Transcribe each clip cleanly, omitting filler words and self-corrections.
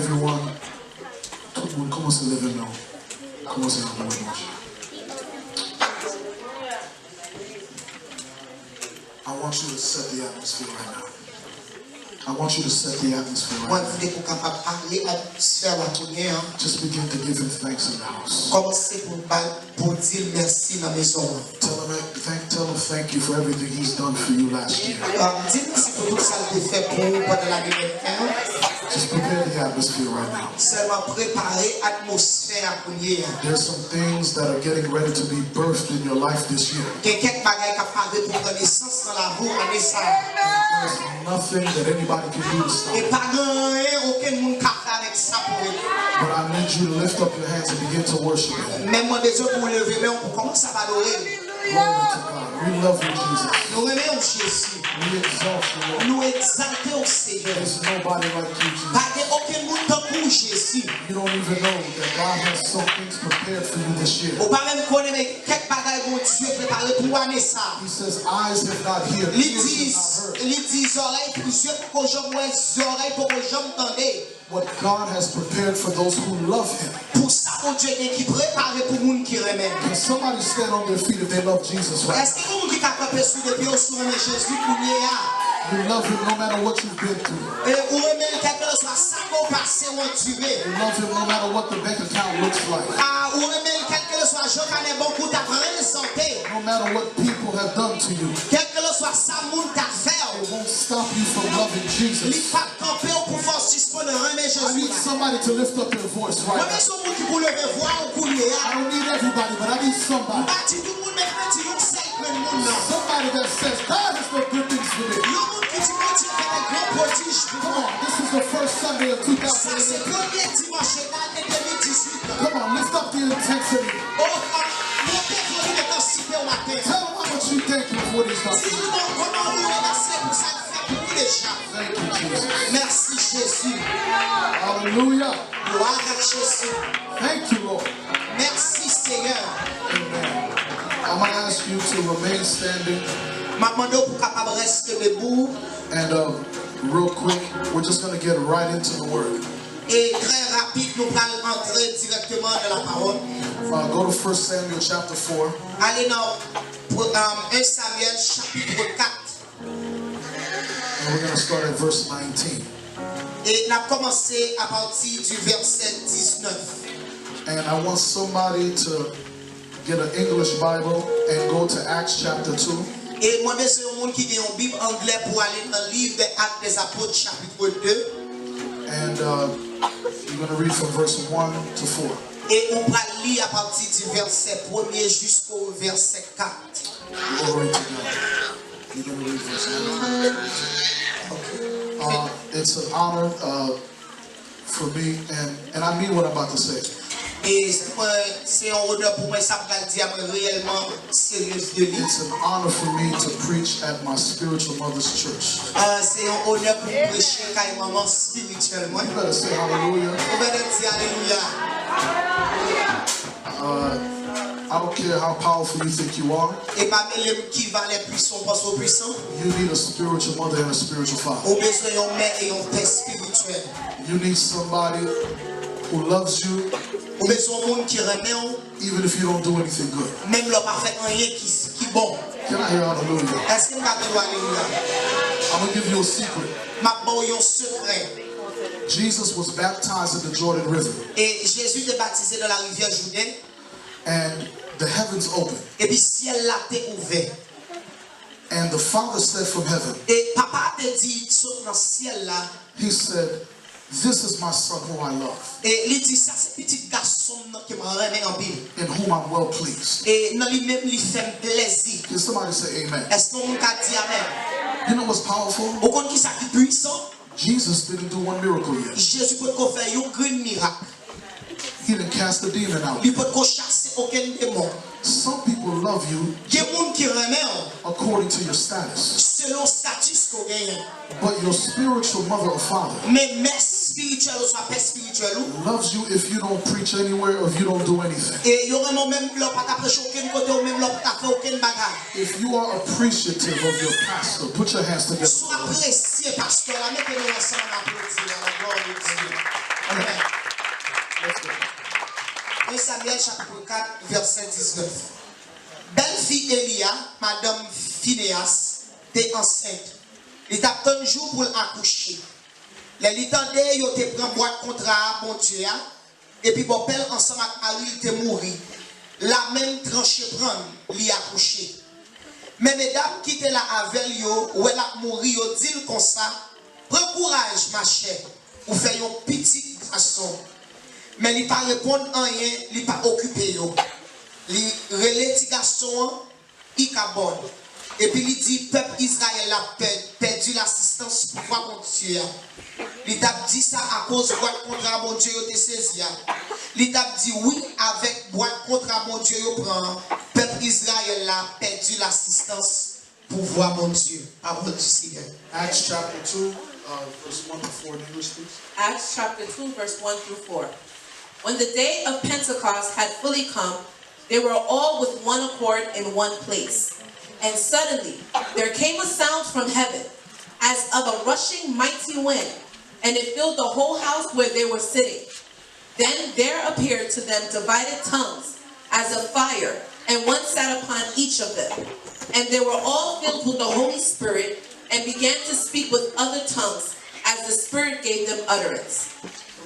everyone. Tout le monde commence à lever maintenant. Commencez à lever maintenant. I want you to set the atmosphere right now. I want you to set the atmosphere right now. Just begin to give him thanks in the house. Tell him thank you for everything he's done for you last year. Just prepare the atmosphere right now. There's some things that are getting ready to be birthed in your life this year. There's nothing that anybody can do to stop it. But I need you to lift up your hands and begin to worship him. Glory to God. We love you, Jesus. We exalt you, Lord. There's nobody like you, Jesus. You don't even know that God has some things prepared for you this year. He says, eyes have not heard, ears have not heard what God has prepared for those who love him. Can somebody stand on their feet if they love Jesus right now? You love him no matter what you've been through. You love him no matter what the bank account looks like. No matter what people have done to you. It won't stop you from loving Jesus. I need somebody to lift up their voice right now. I don't need everybody, but I need somebody. Somebody that says, God has done good things for me. Come on, this is the first Sunday of 2018. Come on, lift up the intensity. Tell him how much you thank him for what he's done. Thank you, Jesus. Merci Jésus. Hallelujah. Gloire à Jésus. Thank you, Lord. Merci Seigneur. Amen. I'm going to ask you to remain standing. And real quick, we're just going to get right into the word. Et très rapide, nous allons entrer directement dans la parole. Go to 1 Samuel chapter 4. Allez dans 1 Samuel chapitre 4. And we're going to start at verse 19. Et on a commencé à partir du verset 19. And I want somebody to get an English Bible and go to Acts chapter 2. Et moi, c'est un monde qui a une Bible anglais pour aller dans le livre des Actes des Apôtres chapitre 2. And you're going to read from verse 1 to 4. Et on va lire à partir du verset 1er jusqu'au verset 4. Glory to God. You're going to read verse 1. Okay. It's an honor for me, and I mean what I'm about to say. Et c'est un honneur pour moi, ça va dire réellement sérieux de lui. It's an honor for me to preach at my spiritual mother's church. C'est un honneur pour prêcher quand maman spirituellement. You better say hallelujah. On va dire alléluia. I don't care how powerful you think you are. Et parmi les qui valent les puissants, pense aux puissants. You need a spiritual mother and a spiritual father. Au besoin d'une mère et un père spirituel. You need somebody who loves you. Au besoin d'un monde qui remet. Even if you don't do anything good. Même leur pas fait rien qui bon. Can I hear hallelujah? Est-ce que nous avons alléluia? I'm going to give you a secret. Ma bon un secret. Jesus was baptized in the Jordan River. Et Jésus est baptisé dans la rivière Jourdain. And the heavens opened. Et puis ciel là t'est ouvert. And the Father said from heaven. Et papa te dit saute dans ciel là. He said, "This is my son whom I love." Et il dit ça c'est petit garçon qui m'a remis en Bible. In whom I'm well pleased. Et dans lui-même lui fait plaisir. Can somebody say amen? Est-ce qu'on peut dire amen? You know what's powerful? Au compte qui ça qui puissant? Jesus didn't do one miracle yet. Jésus peut faire un grand miracle. He didn't cast the demon out. Il peut chasser aucun démon. Some people love you according to your status. Selon status qu'on gagne. But your spiritual mother or father mais mère spirituelle ou soit père spirituel loves you if you don't preach anywhere or if you don't do anything. Et yo même leur pas prêcher aucun côté ou même leur pas faire aucun bagage. If you are appreciative of your pastor, put your hands together. Sois apprécié pasteur, mettez-nous ensemble applaudir la gloire de Dieu. And Samuel chapitre 4, verset 19. Belle-fille Elia, Madame Phineas, était enceinte. Il t'a un jour pour l'accoucher. Les litandais, ils ont pris boîte contrat, bon Dieu, et puis bon père ensemble avec Marie, il était mort. La même tranché prendre, l'y accoucher. Mais mesdames qui étaient là avec eux, ou elle a mouru, ils disent comme ça, prends courage, ma chère, ou faites un petit garçon. Mais il ne pas répondre à rien, il ne pas occuper. Il relève petit garçon, il cabonne. Et puis il dit, peuple Israël a perdu l'assistance pour voir mon Dieu. Il t'a dit ça à cause de boîte contre mon Dieu, il saisi. Il t'a dit oui, avec boîte contre mon Dieu, peuple Israël a perdu l'assistance pour voir mon Dieu. Parole du Seigneur. Acts chapter 2, verse 1 to 4 in English, please. Acts chapter 2, verse 1 through 4. When the day of Pentecost had fully come, they were all with one accord in one place. And suddenly there came a sound from heaven, as of a rushing mighty wind, and it filled the whole house where they were sitting. Then there appeared to them divided tongues, as of fire, and one sat upon each of them. And they were all filled with the Holy Spirit, and began to speak with other tongues, as the Spirit gave them utterance.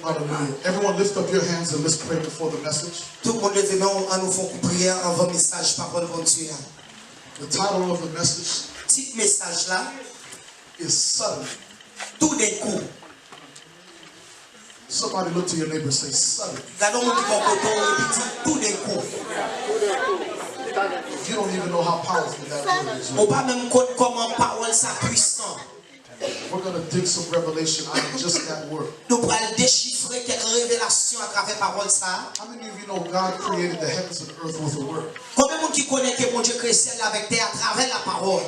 Hallelujah. Everyone lift up your hands and let's pray before the message. Tout le monde lève main en nous faisant prière avant le message parole bon Dieu. The title of the message Petit message là, is Suddenly. tout d'un coup. Somebody look to your neighbor and say, Suddenly. Regardons mon qui va côté et puis dit tout d'un coup. You don't even know how powerful that word is. On pas même connaître comment parole ça puissant. We're going to dig some revelation out of just that word. Nous allons déchiffrer quelques révélations à travers parole ça. How many of you know God created the heavens and the earth with a word? Combien de monde qui connaît que mon Dieu crée ciel avec terre à travers la parole?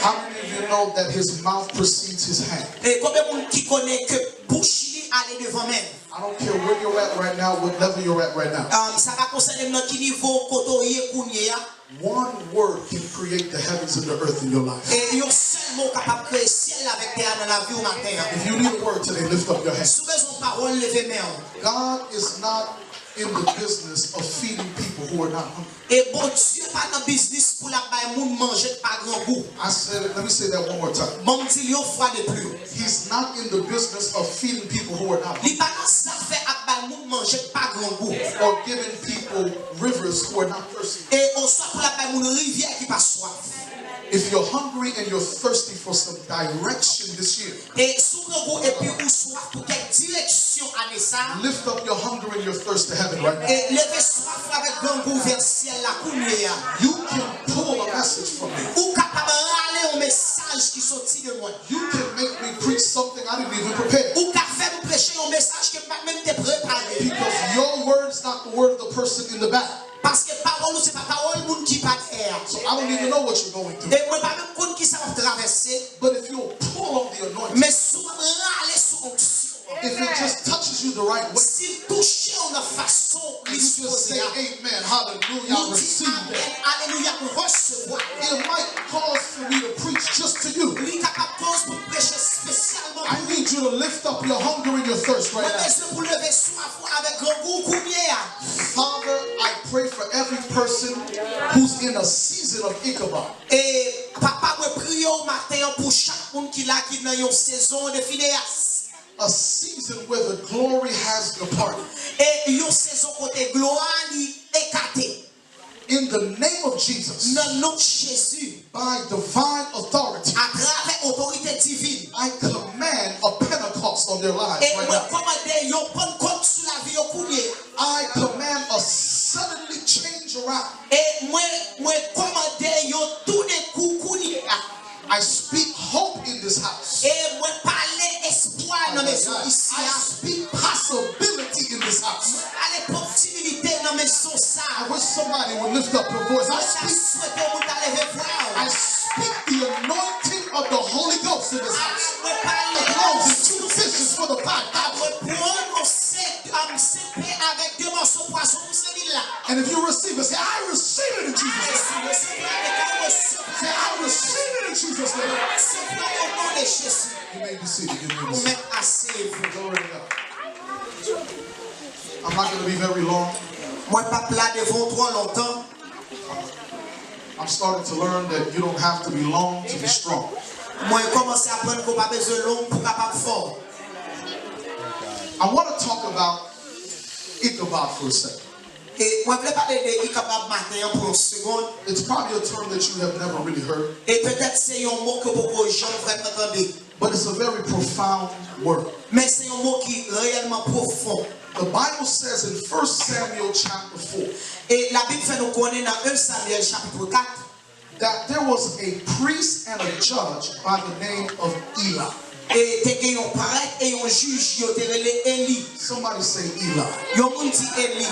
How many of you know that his mouth precedes his hand? Et combien de monde qui connaît que bouche lui allait devant même? I don't care where you're at right now, what level you're at right now. Ça va concerner dans quel niveau côté kounye ya. One word can create the heavens and the earth in your life. Et un seul mot capable de créer ciel avec terre dans la vie au matin. If you need a word today, lift up your hands. Sous besoin de parole, levez main. God is not in the business of feeding people who are not hungry. Et bon Dieu pas dans business pour la bailler moun manger pas grand goût. I said it, let me say that one more time. Bon dit une fois de plus. He's not in the business of feeding people who are not hungry. Li pas dans ça fait à bailler moun manger pas grand goût. Or giving people rivers who are not thirsty. Et on soit pour la bailler moun rivière qui pas soif. If you're hungry and you're thirsty for some direction this year, et sous grand goût et puis ou soif pour quelle direction année ça. lift up your hunger and your thirst to heaven right now. Et levez soif avec grand goût vers ciel la kounye ya. You can pull a message from me. Ou capable râler un message qui sorti de moi. You can make me preach something I didn't even prepare. Ou qu'a fait me prêcher un message que pas même te préparé. Because your word is not the word of the person in the back. Parce que parole c'est pas parole moun qui pas terre. So I don't even know what you're going through. Et moi pas même compte qui ça va traverser. But if you'll pull on the anointing, Mais sous râler sous onction. if it just touches you the right way, S'il touche en façon you just say amen, hallelujah, I receive that. Alléluia pour recevoir. It might cause for me to preach just to you. Lui capable cause pour prêcher spécialement. I need you to lift up your hunger and your thirst right Moi now. besoin pour lever soif avec grand goût combien. Father, I pray for every person who's in a season of Ichabod. Et papa me prie au matin pour chaque monde qui là qui dans une saison de Phinéas. A season where the glory has departed. Et une saison côté gloire li écarté. In the name of Jesus, Dans le nom de Jésus, by divine authority, à travers autorité divine. I command a Pentecost on their lives Et right moi now. commande yon Pentecôte sur la vie au courrier. I command a suddenly change around. Et moi commande yon tout d'un coup courrier. I speak hope in this house. Et moi parler espoir dans maison ici. I speak possibility in this house. Parler possibilité dans maison ça. I wish somebody would lift up your voice. I speak the anointing of the Holy Ghost in this house. Loaves and 2 fishes for the 5,000. And if you receive it, say, I receive it in Jesus' name. Say, I receive it in Jesus' name. You may be seated. You may be seated. Glory to God. I'm not going to be very long. Moi, Moi pas là devant trop longtemps. I'm starting to learn that you don't have to be long to be strong. Moi commencé à apprendre qu'on pas besoin long pour capable fort. I want to talk about Ichabod for a second. Et moi je voulais parler de Ichabod matin pour une seconde. It's probably a term that you have never really heard, Et peut-être c'est un mot que beaucoup de gens vraiment entendent. but it's a very profound word. Mais c'est un mot qui est réellement profond. The Bible says in 1 Samuel chapter 4 Et la Bible fait nous connaître dans 1 Samuel chapitre 4 that there was a priest and a judge by the name of Eli. et te gen yon prêtre et yon juge yo te relé Eli. Somebody say Eli. Yon moun di Eli.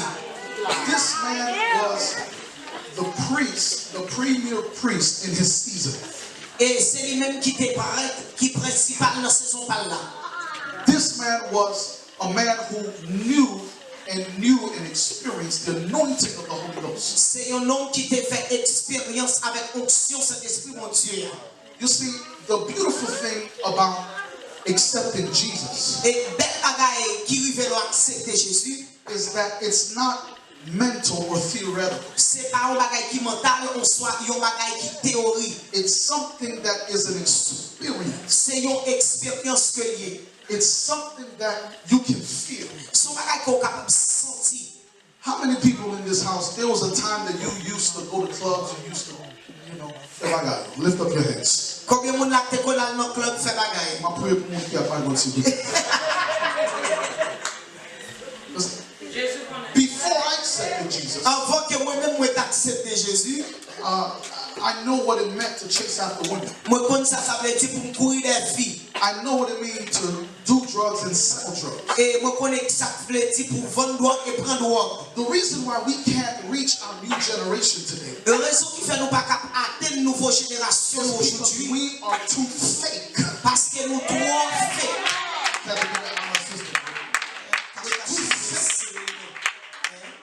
This man was the priest, the premier priest in his season. Et c'est lui-même qui te prêtre qui principal dans saison par là. This man was a man who knew and experienced the anointing of the Holy Ghost. C'est un homme qui te fait expérience avec onction Saint-Esprit mon Dieu. You see, the beautiful thing about accepting Jesus Et bel bagaille qui rive à accepter Jésus, is that it's not mental or theoretical. c'est pas un bagaille qui mental ou soit un bagaille qui théorie. It's something that is an experience. C'est une expérience que lié. It's something that you can feel. Son bagaille qu'on capable sentir. How many people in this house, there was a time that you used to go to clubs, you used to, if I got it, lift up your hands. Combien moun la te konal dans club fait bagaille? Ma prière pour mon qui a pas de s'il vous plaît. Listen, before I accepted Jesus, Avant que moi-même moi t'accepter Jésus, I know what it meant to chase after women. moi connais ça veut dire pour me courir des filles. I know what it means to do drugs and sell drugs. Et moi connais ça veut dire pour vendre drogue et prendre drogue. The reason why we can't reach our new generation today La raison qui fait nous pas capable atteindre nouvelle génération is because aujourd'hui we are too fake. parce que nous trop fait. Gotta do that on my sister.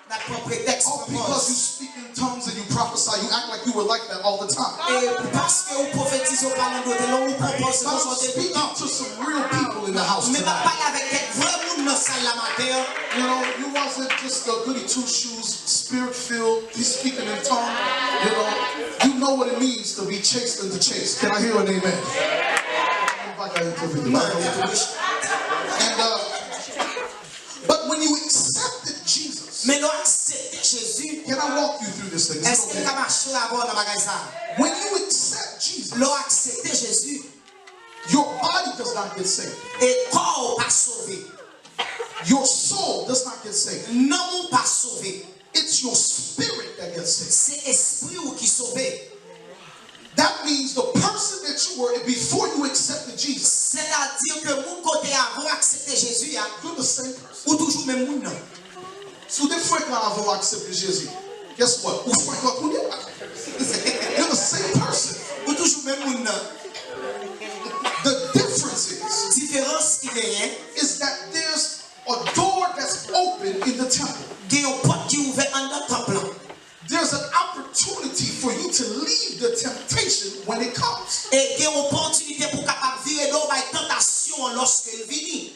Notre propre prétexte. Oh, because you speak in tongues and you prophesy, you act like you were like that all the time. Et parce que vous prophétisez au parlant d'autres langues, vous proposez But aux I'm autres speaking temps. to some real people in the house Mais pas tonight. parler avec quelques vrais monde dans salle la matin. You know, you wasn't just a goody two shoes, spirit filled, he's speaking in tongues. You know what it means to be chased and to chase. Can I hear an amen? But when you accepted Jesus, Mais nous accepter Jésus. can I walk you through this thing? Is Est-ce it que okay? tu as marché là-bas dans le magasin? When you accept Jesus, L'on accepter Jésus. your body does not get saved. Et corps pas sauvé. Your soul does not get saved. Non pas sauvé. It's your spirit that gets saved. C'est esprit ou qui sauvé. That means the person that you were before you accepted Jesus, C'est-à-dire que mon côté avant accepter Jésus, you're the same person. ou toujours même moun. So they freak out avant accepter Jesus. Guess what? You're the same person. Ou toujours même moun. The difference is Différence qui vient, that there's a door that's open in the temple. il y a une porte qui est ouverte en dans le temple. There's an opportunity for you to leave the temptation when it comes. Et il y a une opportunité pour capable virer dans la tentation lorsque elle vient.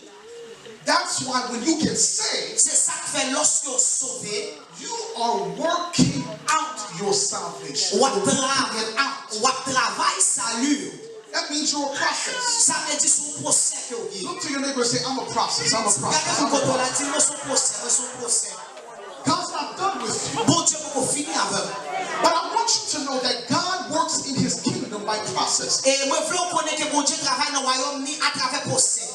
That's why when you get saved, C'est ça que fait lorsque vous sauvé, you are working out your salvation. ou You're working it out. travail salut. That means you're a process. Ça veut dire son procès que vous vivez. Look to your neighbor and say, I'm a process. I'm a process. Regardez I'm vous a quand on process. a dit, moi son procès, moi son procès. God's not done with you. Bon Dieu pour qu'on finisse avec. But I want you to know that God works in his kingdom by process. Et moi je veux connaître que bon Dieu travaille dans le royaume ni à travers procès.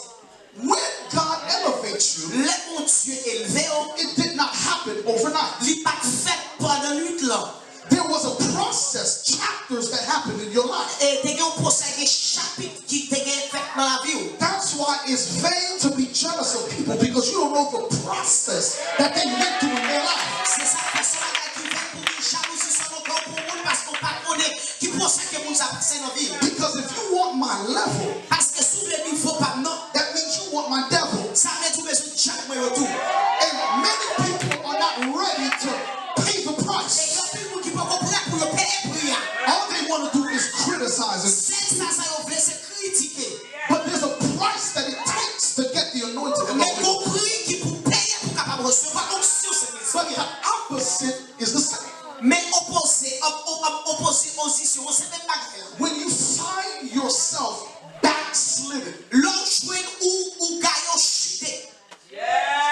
When God elevates you, Le bon Dieu élevé, it did not happen overnight. il pas fait pendant nuit là. There was a process, chapters that happened in your life. Et il y a un procès, un chapitre qui te fait dans la vie. That's why it's vain to be jealous of people because you don't know the process that they went through in their life. C'est ça personne qui vient pour une jalousie sur nos corps pour nous parce qu'on ne connaît pas qui procès que nous a passé dans la vie. Because if you want my level, Parce que sous le niveau pas non, that means you want my devil. ça veut dire que je chaque mois autour. And many people are not ready to pay the Et price. il y a plus de monde qui peut comprendre pour le payer prix. All they want to do is criticize it. C'est ça, ça veut c'est critiquer. But there's a price that it takes to get the anointing. Mais le prix qui pour payer pour capable recevoir l'onction, c'est But the opposite is the same. Mais opposé position, c'est même pas. When you find yourself backslidden, ou gagnant chuté.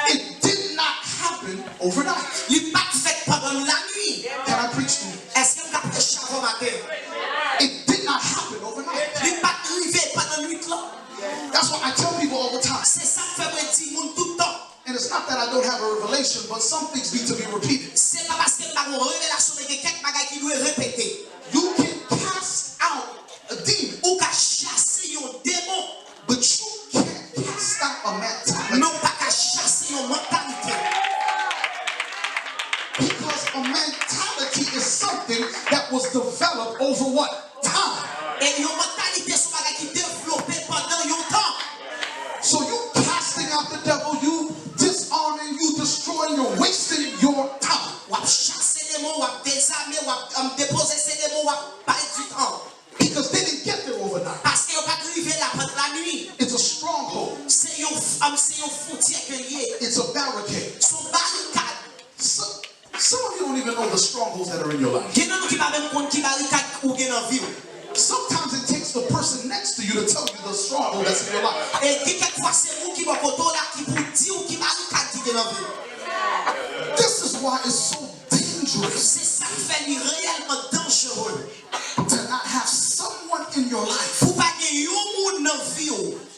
it did not happen overnight. Il pas fait pendant la nuit. Can I preach to you? Est-ce que vous avez prêché avant matin? It did not happen overnight. Il pas arrivé pendant la nuit là. That's why I tell people all the time. C'est ça que fait moi dire monde tout le temps. And it's not that I don't have a revelation, but some things need to be repeated. C'est pas parce que nous avons une révélation mais quelques bagages qui doivent répéter. You can cast out a demon, Ou qu'à chasser un démon, but you can't cast out a mentality. mais on pas qu'à chasser une mentalité. Because a mentality is something that was developed over what? Time. Et une mentalité c'est un bagage qui développé pendant un temps. So you casting out the devil, you disarming, you destroying, you're wasting your time. Ou à chasser les mots, ou à désarmer, ou à déposer ces démons, ou à perdre du temps. Because they didn't get there overnight. Parce qu'ils n'ont pas arrivé là pendant la nuit. It's a stronghold. C'est une frontière que lié. It's a barricade. Son barricade. Some of you don't even know the strongholds that are in your life. Il y a qui pas même compte qui barricade ou qui dans vie. Sometimes it takes the person next to you to tell you the stronghold that's in your life. Et quelquefois c'est vous qui va côté là qui vous dit ou qui barricade qui est dans vie. This is why it's so dangerous C'est ça qui fait lui réellement dangereux. to not have someone in your life Pour pas que yon moun dans vie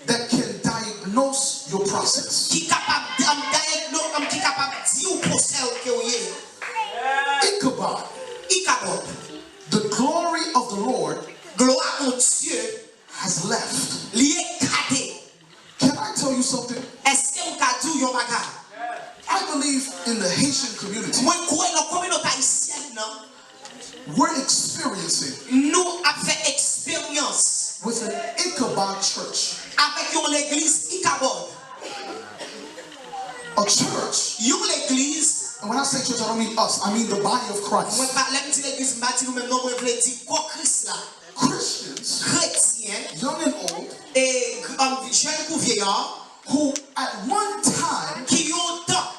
that can diagnose your process. qui capable qui capable dire au procès que vous y Ichabod, Ichabod. the glory of the Lord Gloire au Dieu has left. lié cadé. Can I tell you something? Est-ce que vous avez dit yon bagage? I believe in the Haitian community, Moi crois dans la communauté haïtienne non. we're experiencing Nous avons fait expérience with an Ichabod church. avec une église Ichabod. A church, Une église, and when I say church, I don't mean us, I mean the body of moi Christ. parle de l'église, je dis nous même non, moi je dis quoi Christ là. Christians, Chrétiens young and old, et jeunes ou vieillards who at one time qui ont temps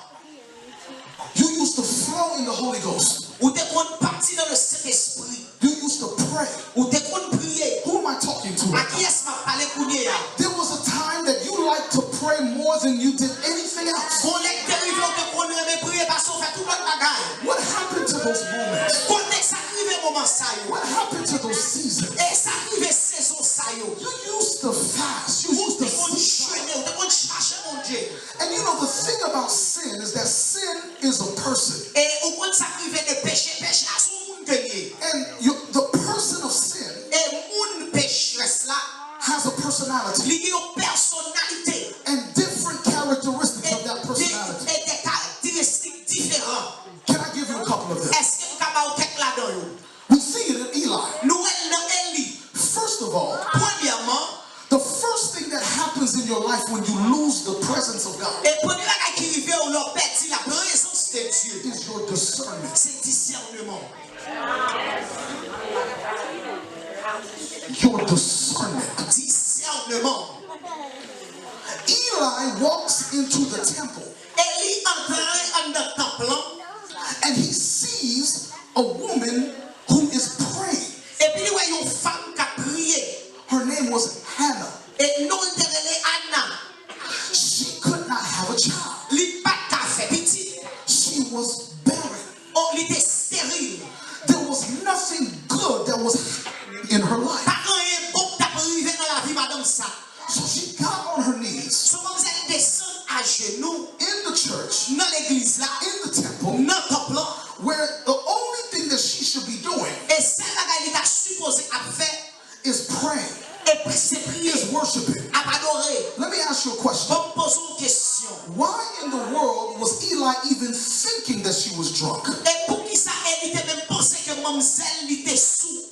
you used to flow in the Holy Ghost. ou te qu'on parti dans le Saint-Esprit You used to pray. ou te qu'on prier. Who am I talking to? À qui est-ce que m'a parlé pour dire? There was a time that you liked to pray more than you did anything else. Qu'on est arrivé au qu'on aimait prier parce qu'on fait tout notre bagage. What happened to those moments? Quand est-ce arrivé moment ça yo? What happened to those seasons? Et ça arrivé saison ça yo. You used to fast. You Ou used te to qu'on seek. jeûner, ou te qu'on chercher mon Dieu. And you know the thing about sin is that sin is a person. Et au quand ça arrivé de péché à son monde que lié. And the person of sin Et moun pécheresse là, has a personality lié aux personnalités. and different characteristics of that personality. Et des caractéristiques différentes. Can I give you a couple of them? Est-ce que vous avez quelque là-dedans yo? We see it in Eli. Nous dans Élie. First of all, Premièrement, the first thing that happens in your life when you lose the presence of God et premier bagage qui arrive ou leur perdit la présence de Dieu, is your discernment. c'est discernement. Your discernment. Discernement. Eli walks into the temple Élie entrait dans le temple and he sees a woman who is praying. et puis il voit une femme qui a prié. Her name was Hannah. Et non, il était Anna. She could not have a child. Il pas qu'à faire petit. She was barren. Oh, il était stérile. There was nothing good that was happening in her life. Pas rien bon qui a arrivé dans la vie madame ça. So she got on her knees Souvent vous allez descendre à genoux in the church, dans l'église là, in the temple, dans le temple, where the only thing that she should be doing et celle là il est supposé à faire is praying, et c'est prier, is worshiping. à adorer. Let me ask you a question. Bon, posons une question. Why in the world was Eli even thinking that she was drunk? Et pour qui ça elle était même pensé que mademoiselle était sous.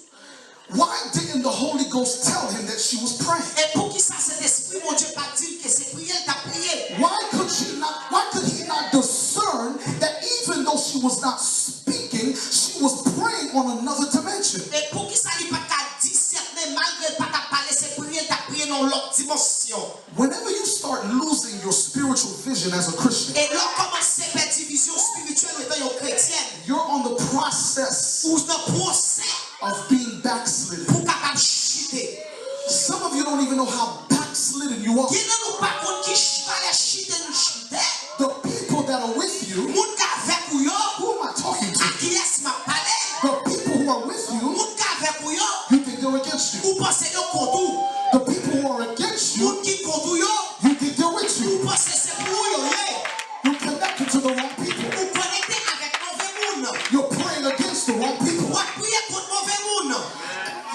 Why didn't the Holy Ghost tell him that she was praying? Et pour qui ça cet esprit mon Dieu pas dit que c'est prier t'a prié. Why could he not discern that even though she was not speaking, she was praying on another dimension? Et pour qui ça il pas qu'à discerner malgré pas qu'à parler c'est prier t'a prié dans l'autre dimension. Whenever you start losing your spiritual vision as a Christian, Et là commence à perdre vision spirituelle étant une chrétienne. process ou dans procès of being backslidden. pour capable chuter. Some of you don't even know how backslidden you are. Qui ne nous pas compte qui fallait chuter nous chuter. The people that are with you, Moun ka avec ou yo, who am I talking à to? qui est-ce m'a parlé? The people who are with you, Moun ka avec ou yo, you think they're against you. ou pensez yo contre ou. The people who are against you, Moun qui contre ou yo, you think they're with ou you. pensez c'est pour yo yeah. You're connected to the wrong people. Ou connecté avec mauvais moun. You're praying against the wrong people. Ou prier contre mauvais moun.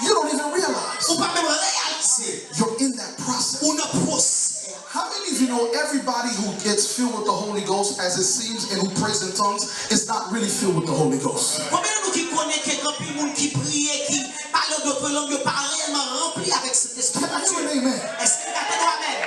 You don't even realize Ou pas même réaliser. you're in that process. Ou ne procès. How many of you know everybody who gets filled with the Holy Ghost, as it seems, and who prays in tongues, is not really filled with the Holy Ghost? Combien de nous qui connaissent quelqu'un puis moun qui prie, qui parle d'autres langues, pas réellement rempli avec cet esprit? Can I hear an amen? Est-ce que tu as amen?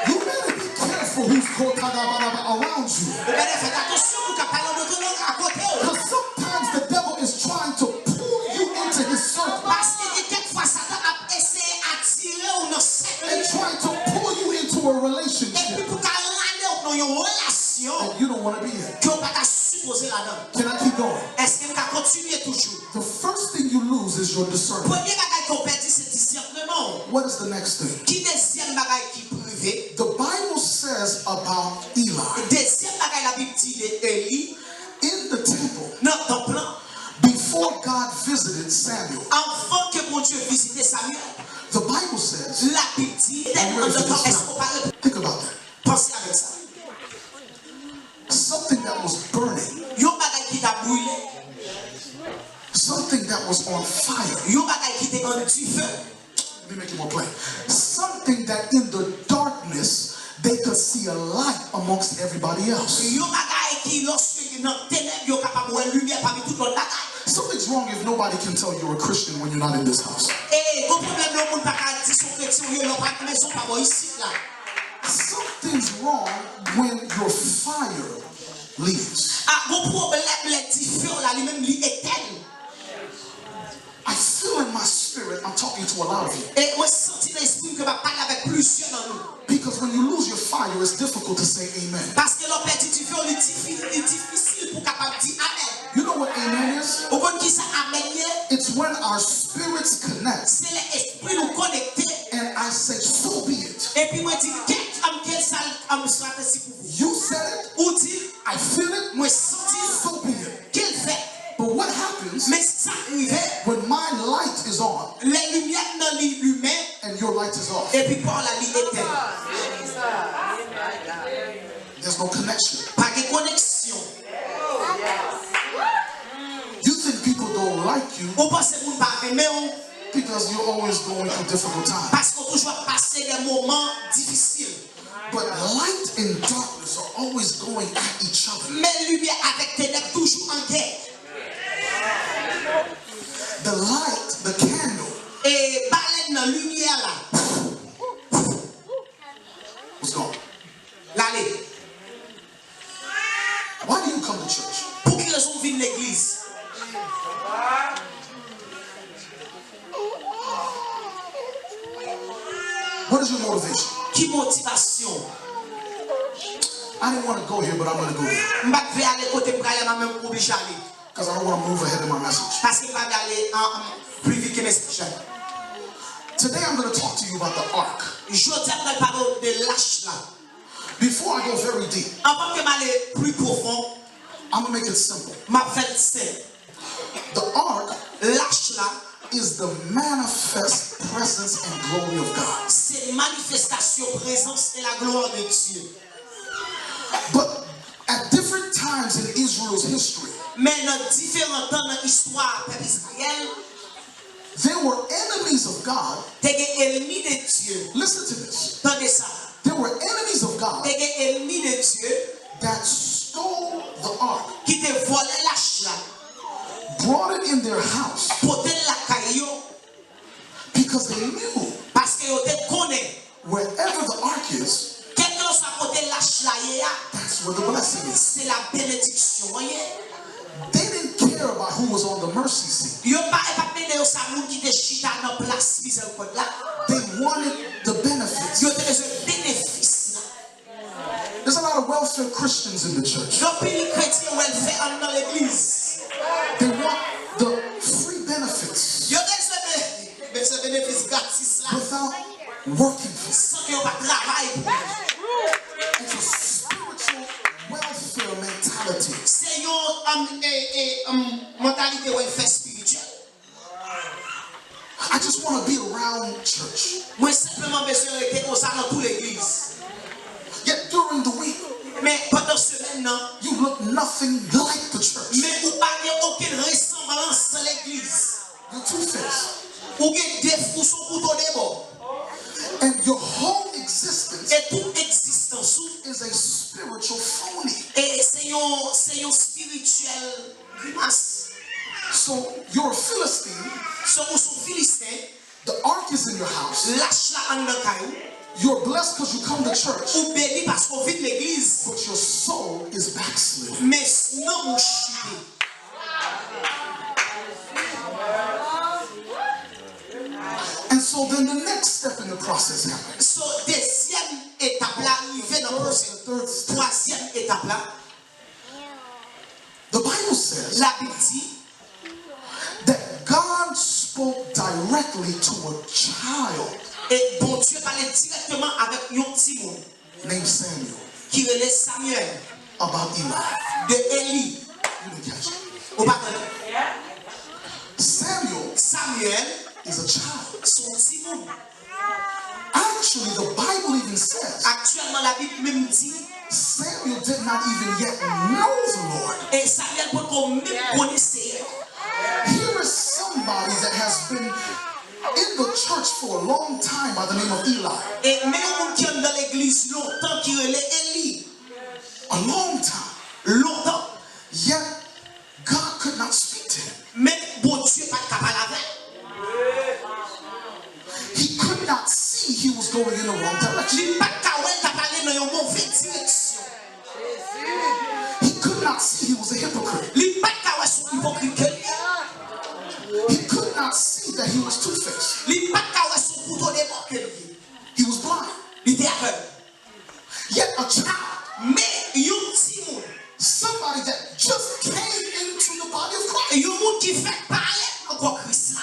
You better be careful who's around you. Vous devez faire attention pour qu'à parler d'autres langues à côté. Because sometimes the devil is trying to pull you into his circle Parce que quelquefois Satan a essayé d'attirer ou dans cette and trying to pull you into a et puis relationship pour qu'à ramener dans une relation that you don't want to be in. que on va supposer là-dedans. Can I keep going? Est-ce que vous continuer toujours? The first thing you lose is your discernment. Premier bagage qu'on perd c'est discernement. What is the next thing? Qui deuxième bagage qui privé? The Bible says about Eli Deuxième bagage la Bible dit de Élie in the temple dans le temple before God visited Samuel. avant que mon Dieu visite Samuel. The Bible says, La Bible dit est-ce qu'on parle? think about that. Pensez avec ça. Something that was burning, Yon bagage qui t'a brûlé, something that was on fire. yon bagage qui t'est en du feu. Let me make it more plain. Something that in the darkness they could see a light amongst everybody else. Yon bagage qui lorsque dans ténèbres yon capable voir lumière parmi tout l'autre bagage. Something's wrong if nobody can tell you're a Christian when you're not in this house. Et bon problème le monde pas dire son chrétien yon pas maison pas bon ici là. Something's wrong when your fire leaves. Ah bon problème les différents là lui-même lui éteint. I feel in my spirit, I'm talking to a lot of you. Et moi senti dans l'esprit que va parler avec plusieurs dans nous. Because when you lose your fire, it's difficult to say amen. Parce que l'on perd du feu, il est difficile pour capable dire amen. You know what amen is? Au compte qui ça amen? It's when our spirits connect C'est l'esprit nous connecter. and I say, so be it. Et puis moi dis quel salle soit ainsi pour vous. You said it, Ou dit I feel it, moi senti so be it. qu'il fait. But what happens Mais ça arrive when my light is on les lumières dans l'humain and your light is off? et puis par la vie éteinte. There's no connection. Pas de connexion. You think people don't like you On pense que vous ne pas aimer because you're always going through difficult times. parce qu'on toujours passer des moments difficiles. But light and darkness are always going at each other. Mais lumière avec ténèbres toujours en guerre. The light, the candle, Et baleine dans lumière là. was gone. L'allée. Why do you come to church? Pour qui raison vous venez de l'église? What is your motivation? Qui motivation? I didn't want to go here, but I'm going to go here M'pa vais aller côté pour aller même obligé aller. because I don't want to move ahead in my message. Parce que m'pa aller plus vite que message. Today I'm going to talk to you about the ark. Je t'aimerais parler de l'arche là. Before I go very deep, Avant que m'aller plus profond, I'm going to make it simple. m'a fait simple. The ark L'arche là, is the manifest presence and glory of God. c'est manifestation, présence et la gloire de Dieu. But at different times in Israel's history, Mais dans différents temps dans l'histoire du peuple Israël, there were enemies of God. t'es ennemi de Dieu. Listen to this. Tendez ça. There were enemies of God T'es ennemi de Dieu that stole the ark, qui te volé l'arche là. brought it in their house Porter la caillou because they knew parce que yo te connaît. wherever the ark is, Quelque chose à porter l'arche là, that's where the blessing is. c'est la bénédiction. They didn't care about who was on the mercy seat. Yo pas mêler au samoun qui te chita dans place miséricorde là. They wanted the benefits. Yo te besoin bénéfice là. There's a lot of welfare Christians in the church. Donc puis les chrétiens welfare dans l'église. They want bénéfice gratis là. without working for it. Sans que vous pas travailler pour eux. It's a spiritual welfare mentality. C'est une mentalité welfare spirituelle. I just want to be around church. Moi simplement besoin d'être comme ça dans toute l'église. Yet during the week, Mais pendant semaine non, you look nothing like the church. mais vous n'avez aucune ressemblance à l'église. You're two-faced. Vous avez des fous sur couteau des bords. And your whole existence Et toute existence is a spiritual phony. et c'est un spirituel grimace. So you're a Philistine. So vous sont philistins, The ark is in your house. lâche la en dans caillou. You're blessed because you come to church, Ou béni parce qu'on vit de l'église. but your soul is backslidden. Mais non mon chité. And so then the next step in the process happens. So deuxième étape là, arrivé dans le procès. Third step. Troisième étape là, The Bible says la Bible dit that God spoke directly to a child et bon Dieu parlait directement avec un petit monde named Samuel qui relève Samuel about Eli. de Élie. You didn't catch it. Au pardon. Samuel, Is a child. son petit monde. Actually, the Bible even says Actuellement, la Bible même dit, Samuel did not even yet know the Lord. et Samuel peut qu'on même connaissait. Here is somebody that has been in the church for a long time by the name of Eli. Et même un monde qui est dans l'église longtemps qui relève Élie. A long time. Longtemps. Yet, God could not speak to him. Mais bon Dieu pas capable avec. He could not see he was going in the wrong direction. Il pas capable de parler dans une mauvaise direction. He could not see he was a hypocrite. Il pas capable son hypocrite. He could not see that he was two-faced. Il pas capable son couteau de bord que lui. He was blind. Il était aveugle. Yet a child, Mais un petit monde, somebody that just came into the body of Christ, un monde qui fait parler encore Christ là.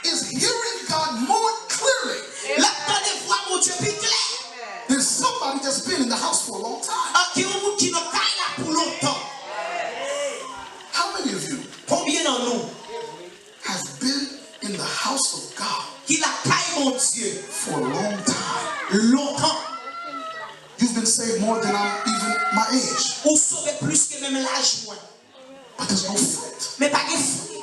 is hearing God more clearly Là, quand des voix mon Dieu plus clair. than somebody that's been in the house for a long time. Qui est un monde qui n'a pas là pour longtemps. How many of you Combien d'entre nous have been in the house of God qui la caille mon Dieu for a long time? longtemps You've been saved more than I'm even my age, ou sauver plus que même l'âge moi. but there's no fruit. Mais pas de fruit,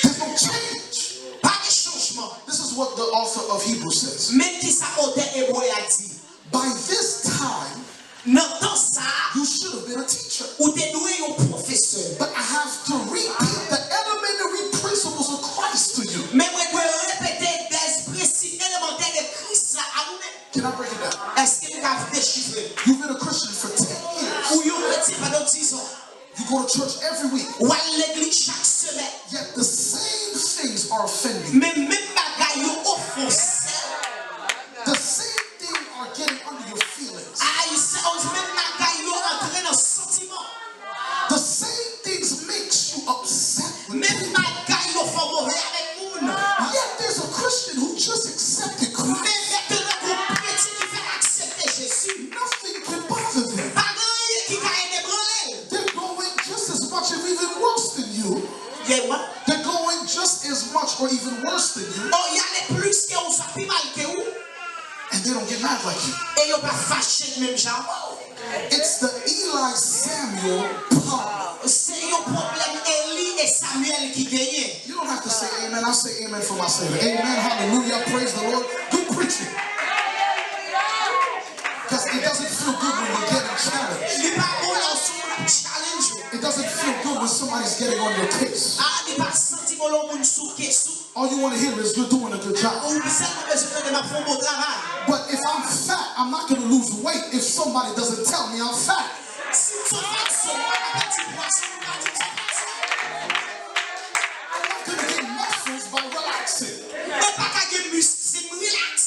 There's no change. pas de changement. This is what the author of Hebrews says. Même qui ça auteur hébreu a dit. By this time, Dans temps ça, you should have been a teacher. ou t'es doué un professeur. But I have to repeat the elementary principles of Christ to you. Mais moi, je vais répéter des principes élémentaires de Christ là à vous-même. Can I break it down? Est-ce que vous avez déchiffré? You've been a Christian for 10 years. Ou vous chrétien pendant 10 ans. You go to church every week, Ou à l'église chaque semaine. yet the same things are offending. Mais même bagaille yo offensé. The same thing are getting under your feelings. Ah, il sait, même bagaille yo entrer dans sentiment. The same things makes you upset with Même people. bagaille yo fait mauvais avec moun. Yet there's a Christian who just accepted Mais Christ. maintenant qu'on chrétien qui fait accepter Jésus. Nothing can bother them. Pas grand qui va ébranler. They're going just as much, if even worse than you. Yeah, what? They're going just as much or even worse than you, Oh, il y a les plus que ou soit plus mal que ou. and they don't get mad like you. Et yo pas fâché de même genre. It's the Eli Samuel problem. C'est un problème Élie et Samuel qui gagnent. You don't have to say amen. I'll say amen for my Savior. Amen. Hallelujah. Praise the Lord. Good preaching. Because it doesn't feel good when you're getting challenged. Il pas bon là sur challenge. It doesn't feel good when somebody's getting on your case. Ah, il pas senti bon là moun sou kesou. All you want to hear is you're doing a good job. Ou c'est que besoin de ma fond bon travail. But if I'm fat, I'm not going to lose weight if somebody doesn't tell me I'm fat. Si tu fais ça, pas petit poisson, pas petit I'm not going to get muscles by relaxing. mais pas qu'à gagner muscle, c'est relax.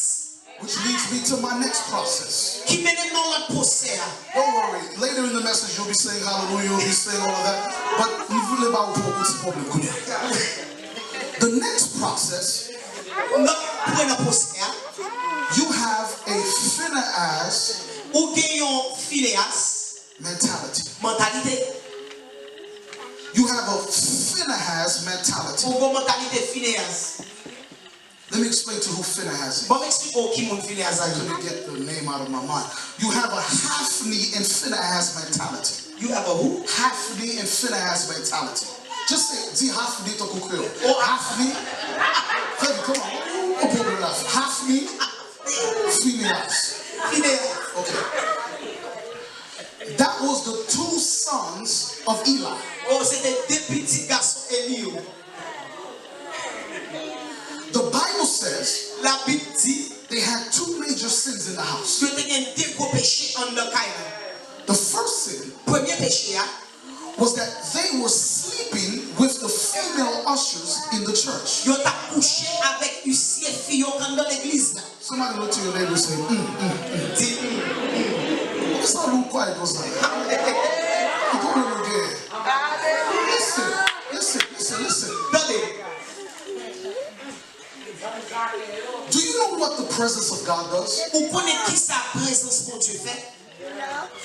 Which leads me to my next process. Qui mène dans la procès. Don't worry. Later in the message, you'll be saying hallelujah, you'll be saying all of that. But you really about the The next process, you have a Phinehas mentality. You have a Phinehas mentality. Let me explain to who Phinehas is. I couldn't get the name out of my mind. You have a Hophni and Phinehas mentality. You have a who? Hophni and Phinehas mentality. Just say, Hophni to Kukrio. Oh, Hophni. Come on. Hophni, Phinehas. Okay. That was the two sons of Eli. Oh, c'était deux petits garçons Élie. The Bible says La Bible dit they had two major sins in the house. que tu as deux gros péchés en le caille. The first sin Premier péché was that they were sleeping with the female ushers in the church. Yo t'a couché avec huissier fille dans l'église. Somebody look to your neighbor and say, Dis It's not a little quiet, goes like that. Go a little again. Listen. Do you know what the presence of God does? Ou connaît qui sa présence pour Dieu fait?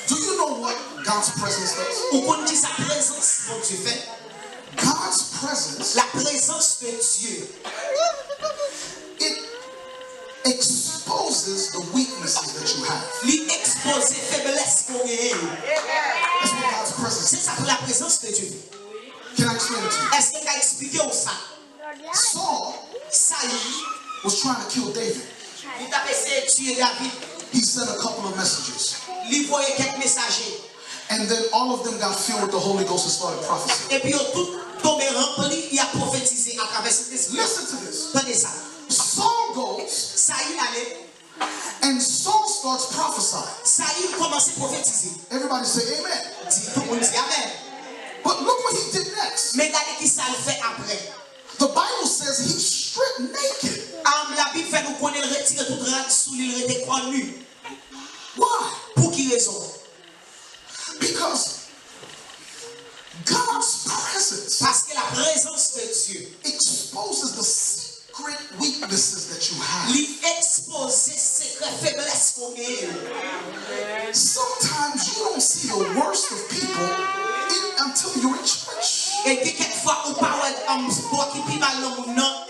Do you know what God's presence does? Ou connaît qui sa présence pour Dieu fait? God's presence, La présence de Dieu, it exposes the weaknesses that you have. lui expose faiblesse qu'on a. That's what God's presence C'est is. ça que la présence de Dieu. Can I explain it to you? Est-ce que tu as expliqué ou ça? Saul Saül, was trying to kill David. il t'a essayé de tuer David. He sent a couple of messages. Il voyait quelques messagers. And then all of them got filled with the Holy Ghost and started prophesying. Et puis, ils ont tout tombé rempli, il a prophétisé à travers cet esprit. Listen to this. Tenez ça. Saul goes Saül allait, and Saul starts prophesying. Saül commençait à prophétiser. Everybody say amen. Tout le monde dit Amen. But look what he did next. Mais regardez qui ça le fait après. The Bible says he stripped naked. La Bible fait nous connaître le retirer tout rate sous l'île était connu. Why? Pour qui raison? Because God's presence Parce que la présence de Dieu exposes the secret weaknesses that you have. lui expose ses secrets faiblesses qu'on a. Sometimes you don't see the worst of people until you're in church. Et quelquefois on parle qui pile mal dans mon nom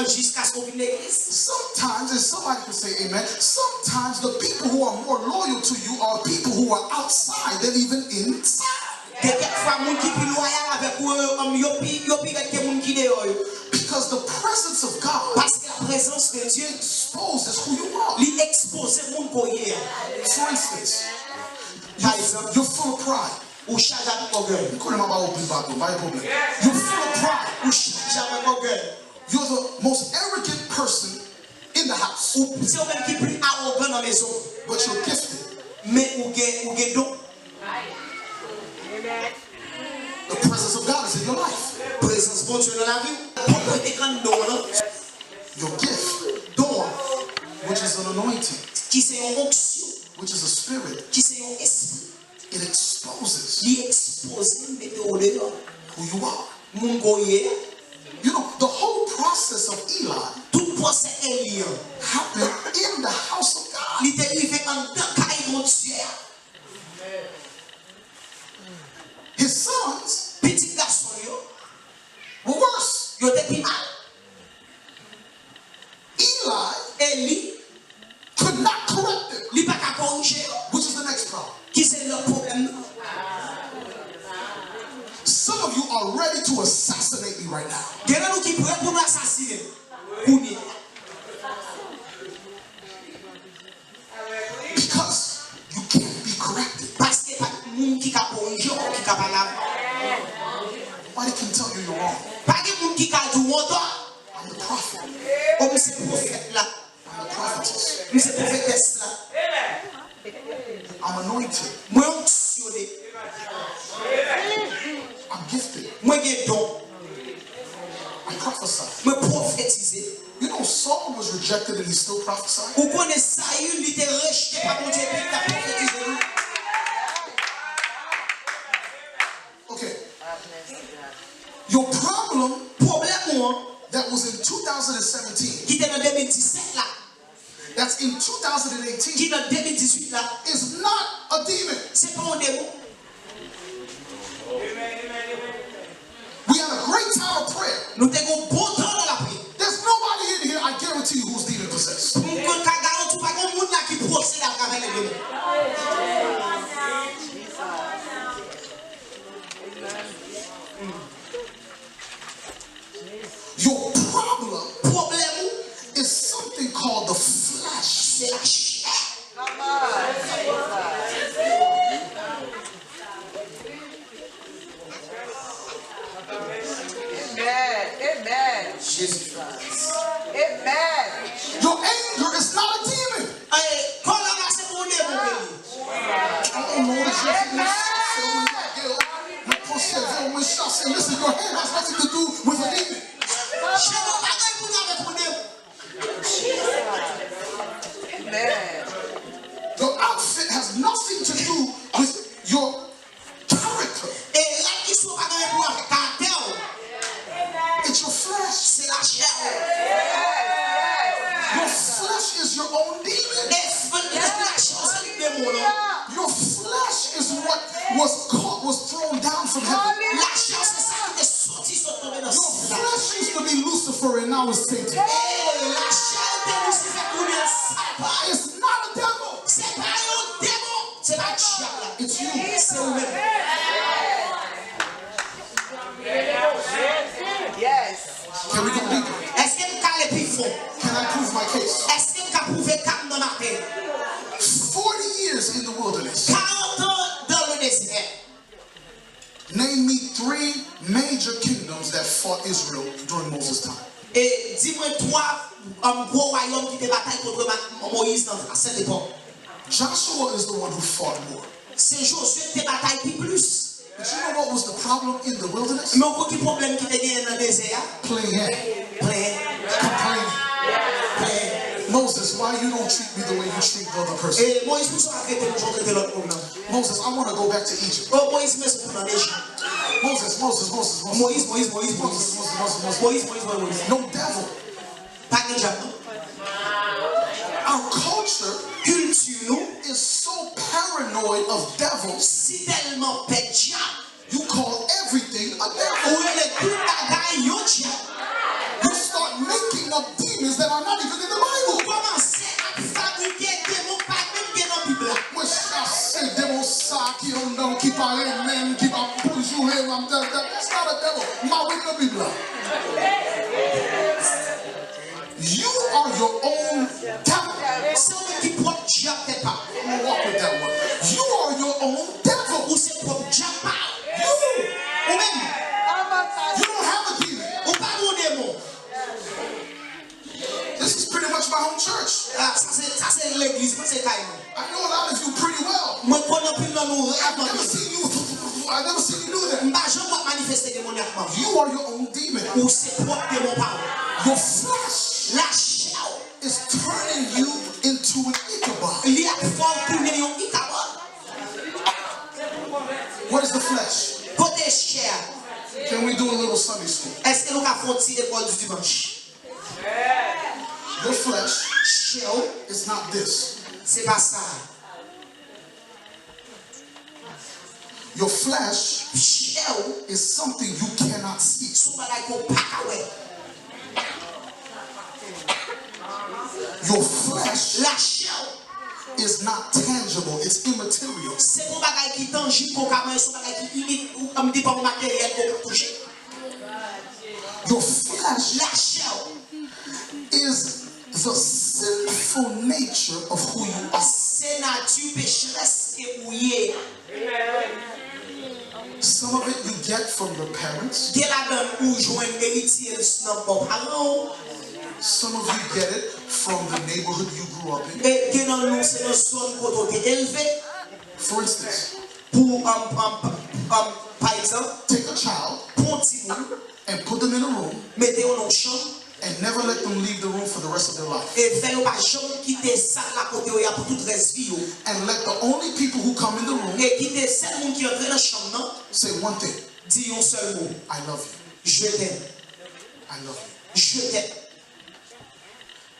jusqu'à ce qu'on vienne l'église. Sometimes, and somebody can say amen, sometimes the people who are more loyal to you are people who are outside than even inside. Quelquefois mon qui pile loyal avec yo pire que mon qui dehors. Because the presence of God Parce que la présence de Dieu exposes who you are. lui expose mon courrier. For instance, Par exemple, you're full of pride. ou charge avec orgueil. You're full of pride. Ou charge avec orgueil. You're the most arrogant person in the house, Ou c'est même qui plus arrogant dans la maison. but you're gifted. Mais ou gen don. The presence of God is in your life. Présence bon Dieu dans la vie. Pourquoi tu grand don là? Your gift, Don which is an anointing, qui c'est une onction, which is a spirit, qui c'est un esprit. it exposes Lui expose mette au dehors. who you are. Mon courrier. You know, the whole process of Eli Tout procès est lié. happened in the house of God. Il était arrivé en tant qu'aïe Dieu. His sons Petit garçon yo. were worse. Yo te pi mal. Eli Eli. could not correct it, Li pa ka corriger. which is the next problem. Qui c'est le problème? Some of you are ready to assassinate me right now. Gen nou ki prêt pour nous assassiner. Kouni. Because you can't be corrected. Parce que pas moun qui ka corriger ou qui ka pa la. Nobody can tell you you're wrong. Pas de moun qui ka di ou toi. I'm the prophet. Comme c'est prophète là. I'm the prophetess. Lui c'est prophétesse là. I'm anointed. Moi onctionné. I'm gifted. Moi gen don. I prophesy. Moi prophétiser. You know, Saul was rejected and he still prophesied. Ou connaît Saül, il était rejeté par mon Dieu et il a prophétisé. Okay. Your problem Problème moi, that was in 2017, qui était en 2017 là, that's in 2018, qui est en 2018 là, is not a demon. c'est pas un démon. We had a great time of prayer. Nous avons un bon temps dans la prière. There's nobody in here, I guarantee you, who's demon possessed. Pour qu'on garantit pas qu'on monde là qui procède à travers les démons. Your problem Problème is something called the flesh. c'est la chair. Amen. Jésus Christ. Amen. Your anger is not a demon. Quand on a c'est pour un démon. Oh Lord, it's just in this. Listen, your hand has nothing to do with a demon. J'ai pas bagay pour nous avec un démon. Amen. Your outfit has nothing to do with your character. Et là qui sont pas bagay pour avec caractère. It's your flesh. C'est la chair. Your flesh is your own demon. Your flesh is what was thrown down from heaven. Your flesh used to be Lucifer and now it's Satan. It's not a devil. It's you. Yes. Can we go deeper? Can I prove my case? 40 years in the wilderness. Name me 3 major kingdoms that fought Israel during Moses' time. Et dis-moi trois gros royaumes qui étaient bataille contre Moïse à cette époque. Joshua is the one who fought more. C'est Josué qui bataille plus. But you know what was the problem in the wilderness? Mais aucun problème qui était dans le désert. Playing, complaining. Moses, why you don't treat me the way you treat the other person? Et Moïse nous a traité nous traiter l'autre monde. Moses, I want to go back to Egypt. Oh Moïse mais c'est pour l'Égypte. Moses. Moïse. No devil. Pas de diable. Our culture Culture nous is so paranoid of devils, si tellement pète diable. you call everything a devil. Ou elle tout bagaille yo diable. You start making up demons that are not even in the Bible. Commencez à fabriquer des mots pas même qui dans la Bible. Moi, c'est démon ça qui on qui parle même qui va toujours that's not a devil. Ma with the Bible. You are your own devil. C'est un qui propre diable t'es pas. I'm gonna walk with that one. You are your own devil. Ou c'est propre diable pas. You. Ou même You don't have a demon. ou pas mon démon. This is pretty much my home church. Ah, ça c'est l'église, c'est caïman. I know a lot of you pretty well. Moi connais plus dans nous I've never seen you do that. M'pas jamais manifester démoniaquement. You are your own demon. Ou c'est propre démon pas. Your flesh La chair is turning you into an Ichabod. il y a fort tourner yon Ichabod. What is the flesh? Côté chair, Can we do a little Sunday school? est-ce que nous avons fait une école du dimanche? Your flesh Chair, is not this. c'est pas ça. Your flesh Chair, is something you cannot see. sou bagay ko pa kawe. Your flesh La chair, is not tangible. It's immaterial. c'est pour bagay qui tangible qu'on ka mwen, sou bagay qui imite ou comme dit pas matériel qu'on peut toucher. Your flesh La chair, is the sinful nature of who you are. c'est nature pécheresse et ouillé. Some of it you get from your parents. Gè la donne ou jouen héritier nan bon parent. Some of you get it from the neighborhood you grew up in. Et gè nan nou c'est nan zone koto te élevé. For instance, Pour par exemple, take a child pour ti moun, and put them in a room mettez yo nan chambre and never let them leave the room for the rest of their life. et fè yo pa jambe quitter ça la côté yo ya pour toute reste vie yo. And let the only people who come in the room Et quitter seul moun qui entre dans chambre nan, say one thing: di yon seul mot. I love you. Je t'aime. I love you. Je t'aime.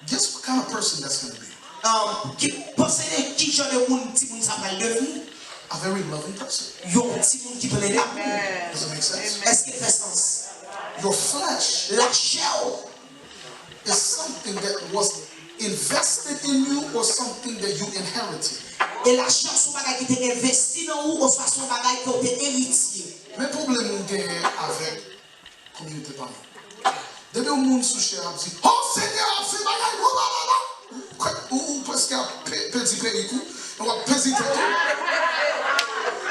Guess what kind of person that's going to be? Pensez qui genre de monde petit monde ça va devenir? A very loving person. Yon petit monde qui peut l'aider. Does it make sense? Est-ce qu'il fait sens? Your flesh La chair is something that was invested in you or something that you inherited. et la chair son bagage qui t'est investi dans ou ou soit son bagage qui t'est héritier. Mais problème ou gagne avec communauté parmi. Dès au monde sous cher a dit, oh Seigneur, c'est bagage, ou presque à petit péricou, on va petit tête.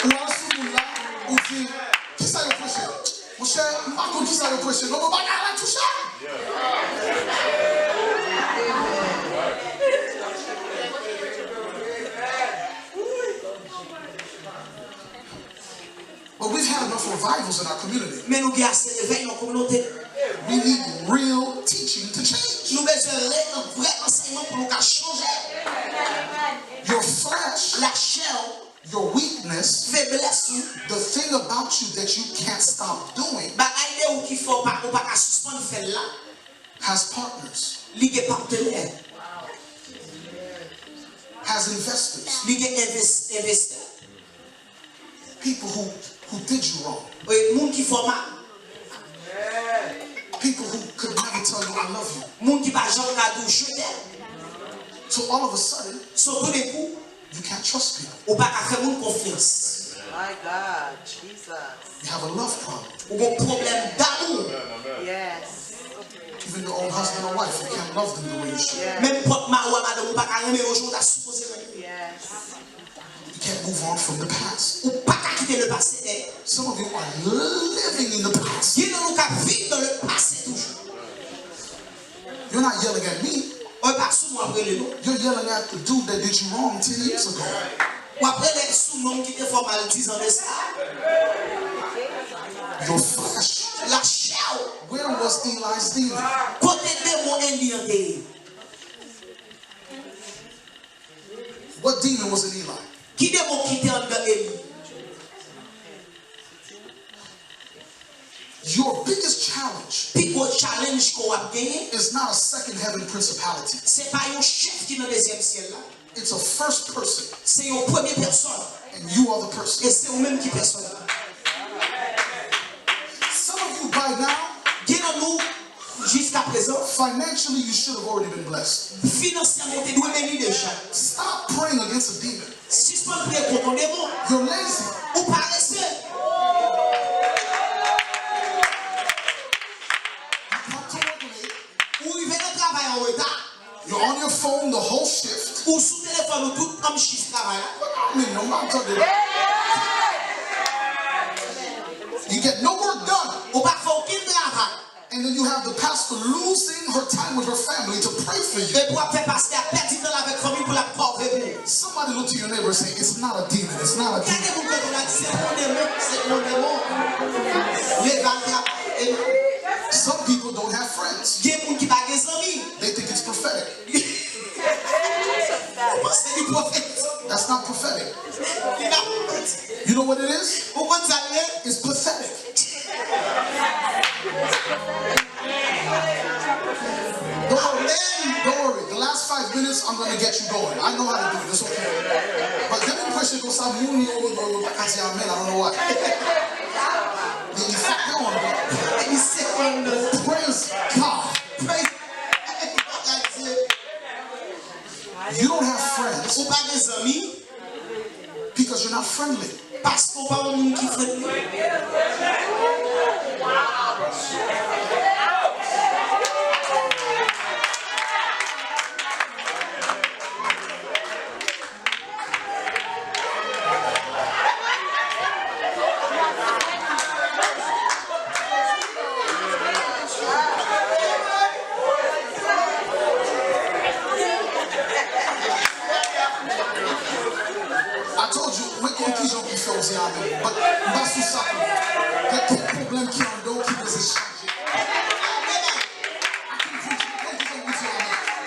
Ou à ce monde là, on dit, qui ça le prochain? Mon cher, Marco, qui ça le prochain? Non, mon bagage là, tout ça. But we've had enough revivals in our community. Mais nous avons assez de réveil dans la communauté. We need real teaching to change. Nous avons un vrai enseignement pour nous changer. Your flesh, La chair, your weakness, faiblesse, the thing about you that you can't stop doing bagage ou qui faut pas ou pas suspendre faire là, has partners, ligue partenaire, has investors, ligue investisseur. people who did you wrong, Et monde qui faut mal, people who could never tell you I love you. monde qui pas jamais cadeau je t'aime. So all of a sudden, Surtout des coups, you can't trust people. ou pas faire monde confiance. My God, Jesus. You have a love problem. Ou un problème d'amour. Yes. Even your own husband or wife, you can't love them the way you should. Yes. Même porte ma ou madame ou pas aimer au jour t'as supposé. Yes. You can't move on from the past. Ou pas quitter le passé. Some of you are living in the past. Il nous qu'à vivre dans le passé toujours. You're not yelling at me. On pas sous moi après le nom. You're yelling at the dude that did you wrong 10 years ago. Ou après les sous nom qui te font mal 10 ans de ça. Your flesh. La chair. Where was Eli's demon? Côté démon indien. What demon was in Eli? Qui démon qui était en dedans Élie? Your biggest challenge Puis gros challenge qu'on a gagné, is not a second heaven principality. c'est pas un chef qui est dans le deuxième ciel là. It's a first person, C'est une première personne. and you are the person. Et c'est vous même qui personne. Some of you by now, Qui dans nous jusqu'à présent, financially, you should have already been blessed. financièrement, tu dois bénir déjà. Stop praying against a demon. Si tu peux prier contre ton démon, You're lazy. ou paresseux, You come to work late. ou il vient de travail en retard, You're on your phone the whole shift. ou sous téléphone, ou tout comme chiffre travail là. I mean, no matter the you get no work done. Ou pas faire aucun travail. And then you have the pastor losing her time with her family to pray for you. Et pour faire passer à perdre du temps avec la famille pour la pauvre épouse. Somebody look to your neighbor and say, it's not a demon, it's not a demon. Regardez-vous quand on a dit c'est mon démon. Les vannes. Some people don't have friends. Il y a des gens qui n'ont pas d'amis. They think it's prophetic. Vous pensez du prophète. That's not prophetic. Il n'a pas. You know what it is? Vous comprenez? It's pathetic. Don't worry. The last 5 minutes, I'm going to get you going. I know how to do it. It's okay. But then the question goes, I don't know what. Then you sat down. And you sit on the Praise God. praise. You don't have friends Ou pas des amis because you're not friendly. parce qu'on va un monde qui fait. I told you, we conclusion qui fait aussi un peu. But pas sous ça. Il y a des problèmes qui en dos qui veulent se changer.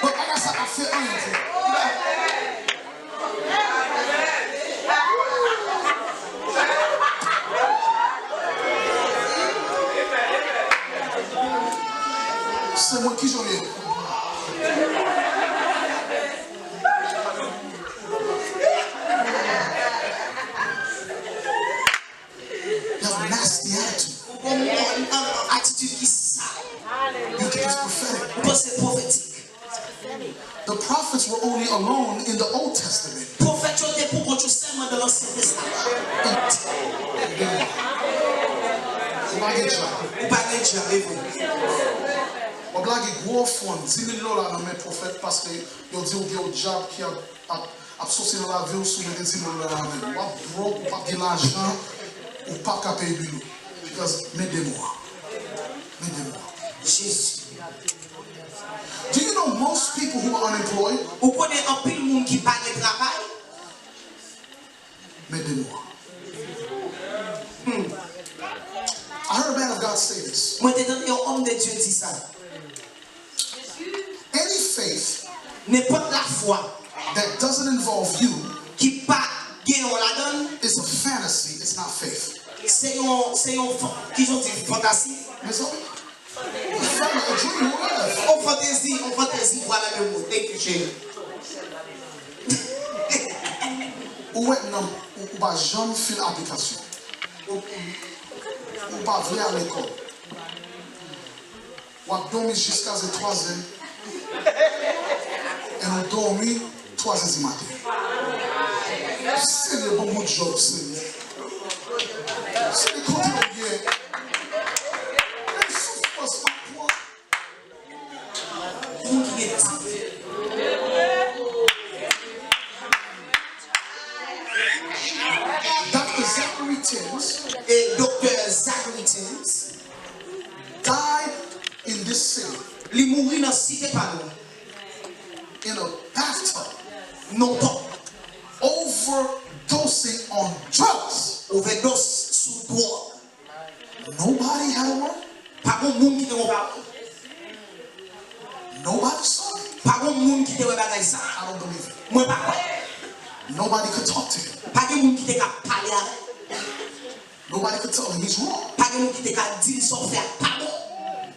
But I ça a fait un peu. have a nasty attitude. Attitude qui sale. You think it's prophetic. Parce que c'est prophétique. The prophets were only alone in the Old Testament. Prophète était pour qu'on soit seulement dans l'Ancien Testament. Ou pas gen job. Ou pas de jamais vous. Ou blage gros fond, $10,000 dans mes prophètes parce que yo dit ou gen un job qui a sorti dans la vie ou sous les $10,000 dans même. Ou pas broke, ou pas gen l'argent, ou pas qu'à payer bill. Because m'aidez-moi. M'aidez-moi. Jésus. Do you know most people who are unemployed? Ou connaît un pile monde qui pas de travail? M'aidez-moi. I heard a man of God say this. Moi t'ai entendu un homme de Dieu dire ça. Any faith N'importe la foi that doesn't involve you qui pas gagne on la donne, is a fantasy, it's not faith. c'est un qui sont dit fantasie. Mais ça, a dream, whatever. On fantaisie, voilà le mot. Thank you, Jay. Ou pas jamais fait l'application. Ou pas venir à l'école. Ou a dormi jusqu'à 3 heures. Et on dormi 3 heures du matin. C'est le bon job, c'est le côté bien. Même si je passe pas toi. Vous qui êtes Dr. Zachary Timms et Dr. Zachary Timms died in this city li mouri dans cité par nous. in a bathtub Non pas overdosing on drugs. overdose sous drogue. Nobody had a word. Pas bon monde qui te voit. Nobody saw it. Pas bon monde qui te voit bagay ça. I don't believe it. Moi pas quoi. Nobody could talk to him. Pas de monde qui te cap parler avec. Nobody could tell him he's wrong. Pas de monde qui te cap dire son faire pas bon.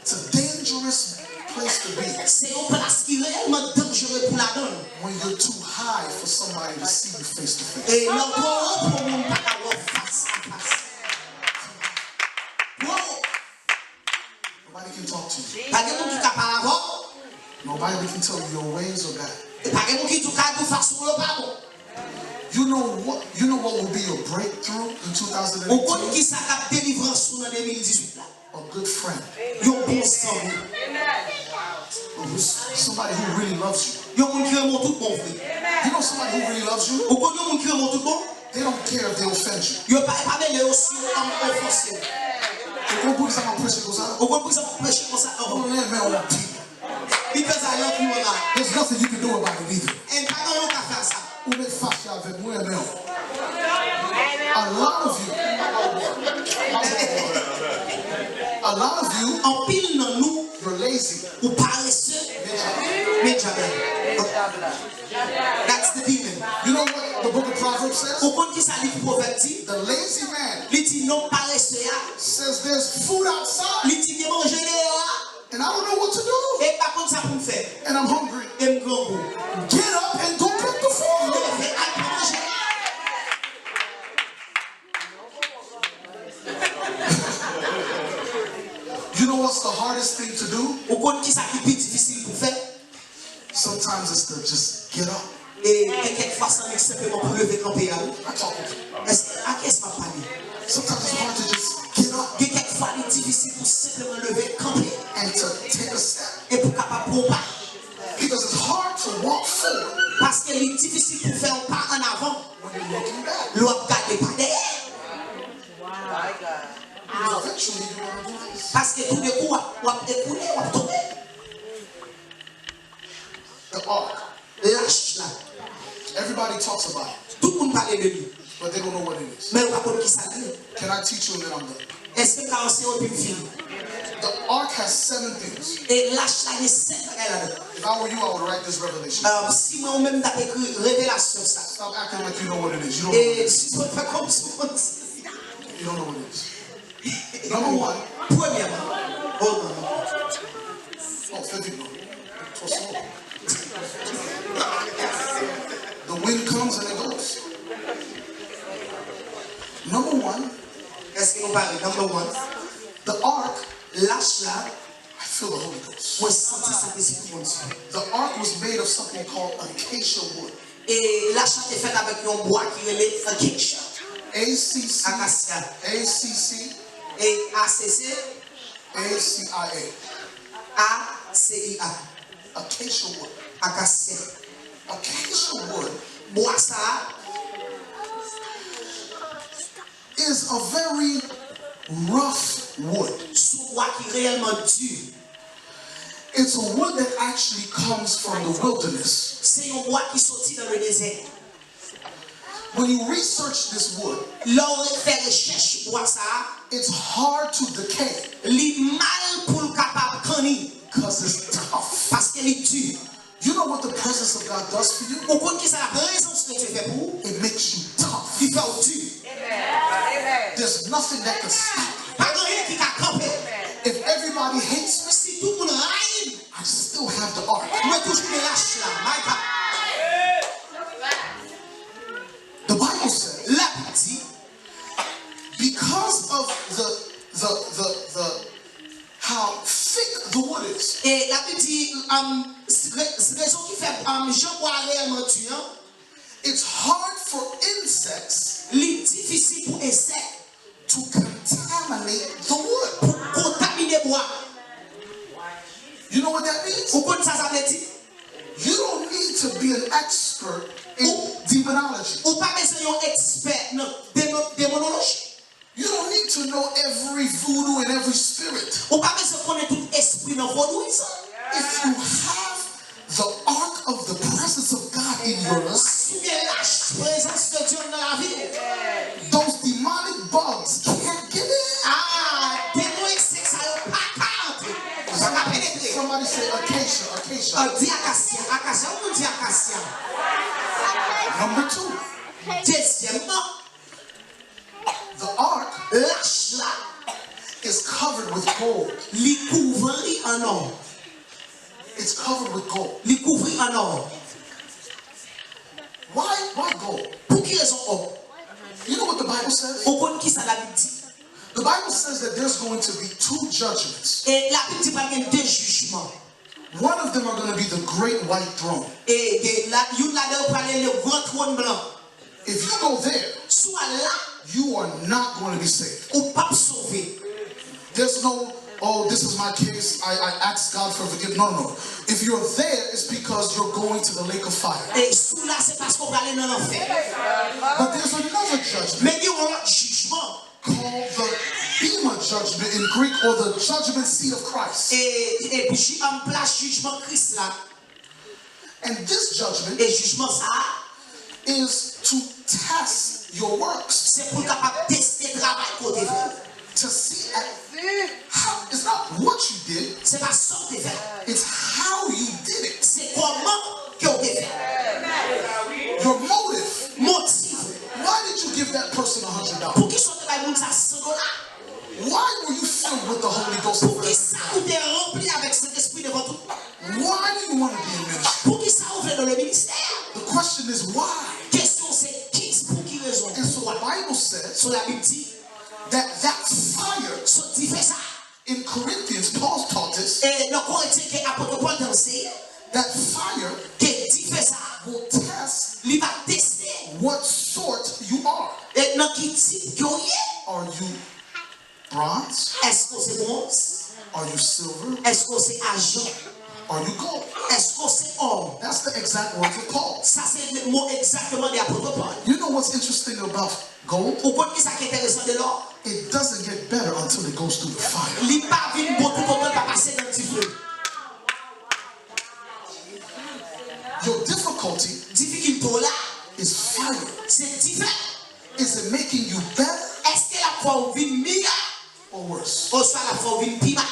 It's a dangerous place to be C'est une place qui est réellement dangereuse pour la donne. when you're too high for somebody to see you face to face. Et l'endroit pour monde pas avoir face à face. Nobody can talk to you. Pas de monde qui cap parler avec. Nobody can tell you your ways are bad. Pas de monde qui tout cap de façon pas bon. You know what will be your breakthrough in Ou kon 2018? qui ça cap délivrance dans 2018 là. A good friend. Yon bon sang. Somebody who really loves you. Yon moun qui remonte tout bon frère. You know somebody who really loves you? Ou kon yon moun qui remonte tout bon. They don't care if they offend you. Yon pas mêlé aussi en offensé. They won't put some pressure goes out. Ou kon pour ça prêcher comme ça. Oh, yeah, man, oh, Because I love you a lot. there's nothing you can do about it either. Et pas yon ka faire ça. Ou met fâché avec moi, man. A lot of you, En pile dans nous you're lazy. ou paresseux. Mais jamais. That's the demon. You know what the book of Proverbs says? Ou kon qui ça livre proverbe dit. The lazy man Li dit non paresseux ya. says there's food outside Li dit manger dehors. and I don't know what to do. Et par contre ça pour me faire. And I'm hungry. Et me grand goût. Get up and go get the food. Levez à manger. You know what's the hardest thing to do? Ou kon qui ça qui est plus difficile pour faire. Sometimes it's to just get up. Et quelquefois ça n'est simplement pour lever camper à vous. I talk to you. À qui est-ce que m'a parlé? Sometimes it's hard to just get up Et quelquefois il est difficile pour simplement lever camper. and to take a step. Et pour capable prendre pas. Because it's hard to walk forward Parce qu'il est difficile pour faire un pas en avant. when you're looking back. L'on regarde pas derrière. My God. Because eventually you're going to do this. Parce que tout d'un coup, on va écouler, on va tomber. The ark. Lâche là. Everybody talks about it, Tout le monde parle de lui. but they don't know what it is. Mais on va pas qui ça dit. Can I teach you and then I'm done? Est-ce que quand c'est un film? The ark has 7 things. Et lâche là, il y a 7 bagages là-dedans. If I were you, I would write this revelation. Si moi-même j'ai écrit révélation ça. Stop acting like you know what it is. You don't know what Et it is. si tu fais comme ça, You don't know what it is. Number 1. premièrement, hold on. Oh, fais vite, non. Trop slow. The wind comes and it goes. Number 1, Est-ce que nous parlons? Number one. The ark, L'arche là, I feel the Holy Ghost. moi senti Saint-Esprit mon Dieu. The ark was made of something called acacia wood. Et l'arche était faite avec un bois qui relève acacia. ACC, Acacia. ACC, Et ACC, ACIA. ACIA. Acacia wood. Acacia. Acacia wood Bois ça is a very rough wood. ce bois qui est réellement dur. It's a wood that actually comes from the wilderness. C'est un bois qui sortit dans le désert. When you research this wood, L'on fait recherche bois ça, it's hard to decay li mal pour le capable canir because it's tough. parce qu'elle est dure. You know what the presence of God does for you? Au compte qui ça la présence que tu fais pour, It makes you tough. il fait dur. There's nothing that can stop Pas de rien qui t'a campé. you. If everybody hates me, Si tout le monde raille, I still have the ark. moi toujours me lâche là. My God. The Bible says, La dit, because of the how thick the wood is, et la Bible dit, raison qui fait Jean bois réellement dur, it's hard for insects li difficile pour insectes to contaminate the wood. pour contaminer bois. You know what that means? Au compte ça veut dire, You don't need to be an expert in demonology. ou pas besoin d'un expert non démonologie. You don't need to know every voodoo and every spirit. Ou pas besoin connaître tout esprit dans vaudou ça. If you have the ark of the presence of God in your life, Si bien la présence de Dieu dans la vie, those demonic bugs can't get in. démon insectes ça yo pas entrer. Ça va pénétrer. Somebody say acacia. Dit acacia, on dit acacia. Number two, Deuxièmement, the ark l'arche là, is covered with gold. li couvri en or. It's covered with gold. Li couvri en or. Why gold? Pour qui raison or? You know what the Bible says? Au compte qui ça la Bible dit. The Bible says that there's going to be two judgments. Et la Bible dit pas qu'il y a deux jugements. One of them are going to be the great white throne. Et là, il là dedans parler le grand trône blanc. If you go there, Soit là, you are not going to be saved. ou pas sauvé. There's no, oh, this is my case. I ask God for forgiveness. No. If you're there, it's because you're going to the lake of fire. Et sous là, c'est parce qu'on va aller dans l'enfer. But there's another judgment Mais il y a un autre jugement. called the Bema judgment in Greek, or the judgment seat of Christ. Et puis, en place jugement Christ là. And this judgment Et jugement ça, is to test your works, c'est pour capable tester le travail qu'on fait. to see how, it's not what you did, C'est pas ça qu'on fait. it's how you did it. C'est comment qu'on fait. Your motive. Motif. Why did you give that person $100? Pour qui soit travail moun ça $100? Why were you filled with the Holy Ghost? Pour qui ça ou t'es rempli avec cet esprit de votre. Why do you want to be in ministry? Pour qui ça ou fait dans le ministère? The question is why. Question c'est qui, pour qui raison? And so the Bible says Sur la Bible dit, that fire so tu fais ça. in Corinthians, Paul taught us Et dans Corinthiens que apôtre Paul dansé, that fire que tu fais ça, will test il va tester. what sort you are. Et dans qui type qu'on y est? Are you bronze? Est-ce que c'est bronze? Are you silver? Est-ce que c'est argent? Are you gold? Est-ce que c'est or? That's the exact words of Paul. Ça c'est le mot exactement de l'apôtre Paul. You know what's interesting about gold? Au point qui ça qui est intéressant de l'or, It doesn't get better until it goes through the fire. il pas vient bon tout autant pas passer dans le petit feu. Your difficulty Difficulté là, is fire. c'est différent. Is it making you better Est-ce que la fois vient meilleure or worse? ou soit la fois vient pire?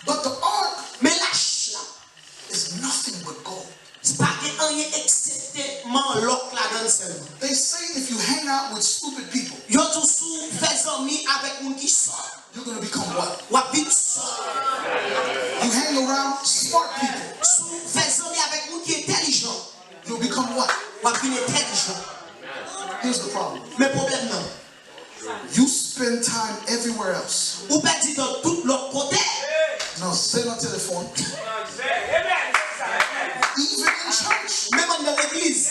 But the ark Mais lâche là, is nothing but gold. c'est pas que rien exceptement l'autre là dans le seulement. They say if you hang out with stupid people, Yo toujours fait amis avec moun qui sort. you're going to become what? Ou à vite sort. You hang around smart people, Fait amis avec moun qui est intelligent. you'll become what? Ou à vite intelligent. Here's the problem. Mais problème non. You spend time everywhere else. Ou perdez dans tout l'autre côté. Now, say on téléphone. Even in church, Même dans l'église.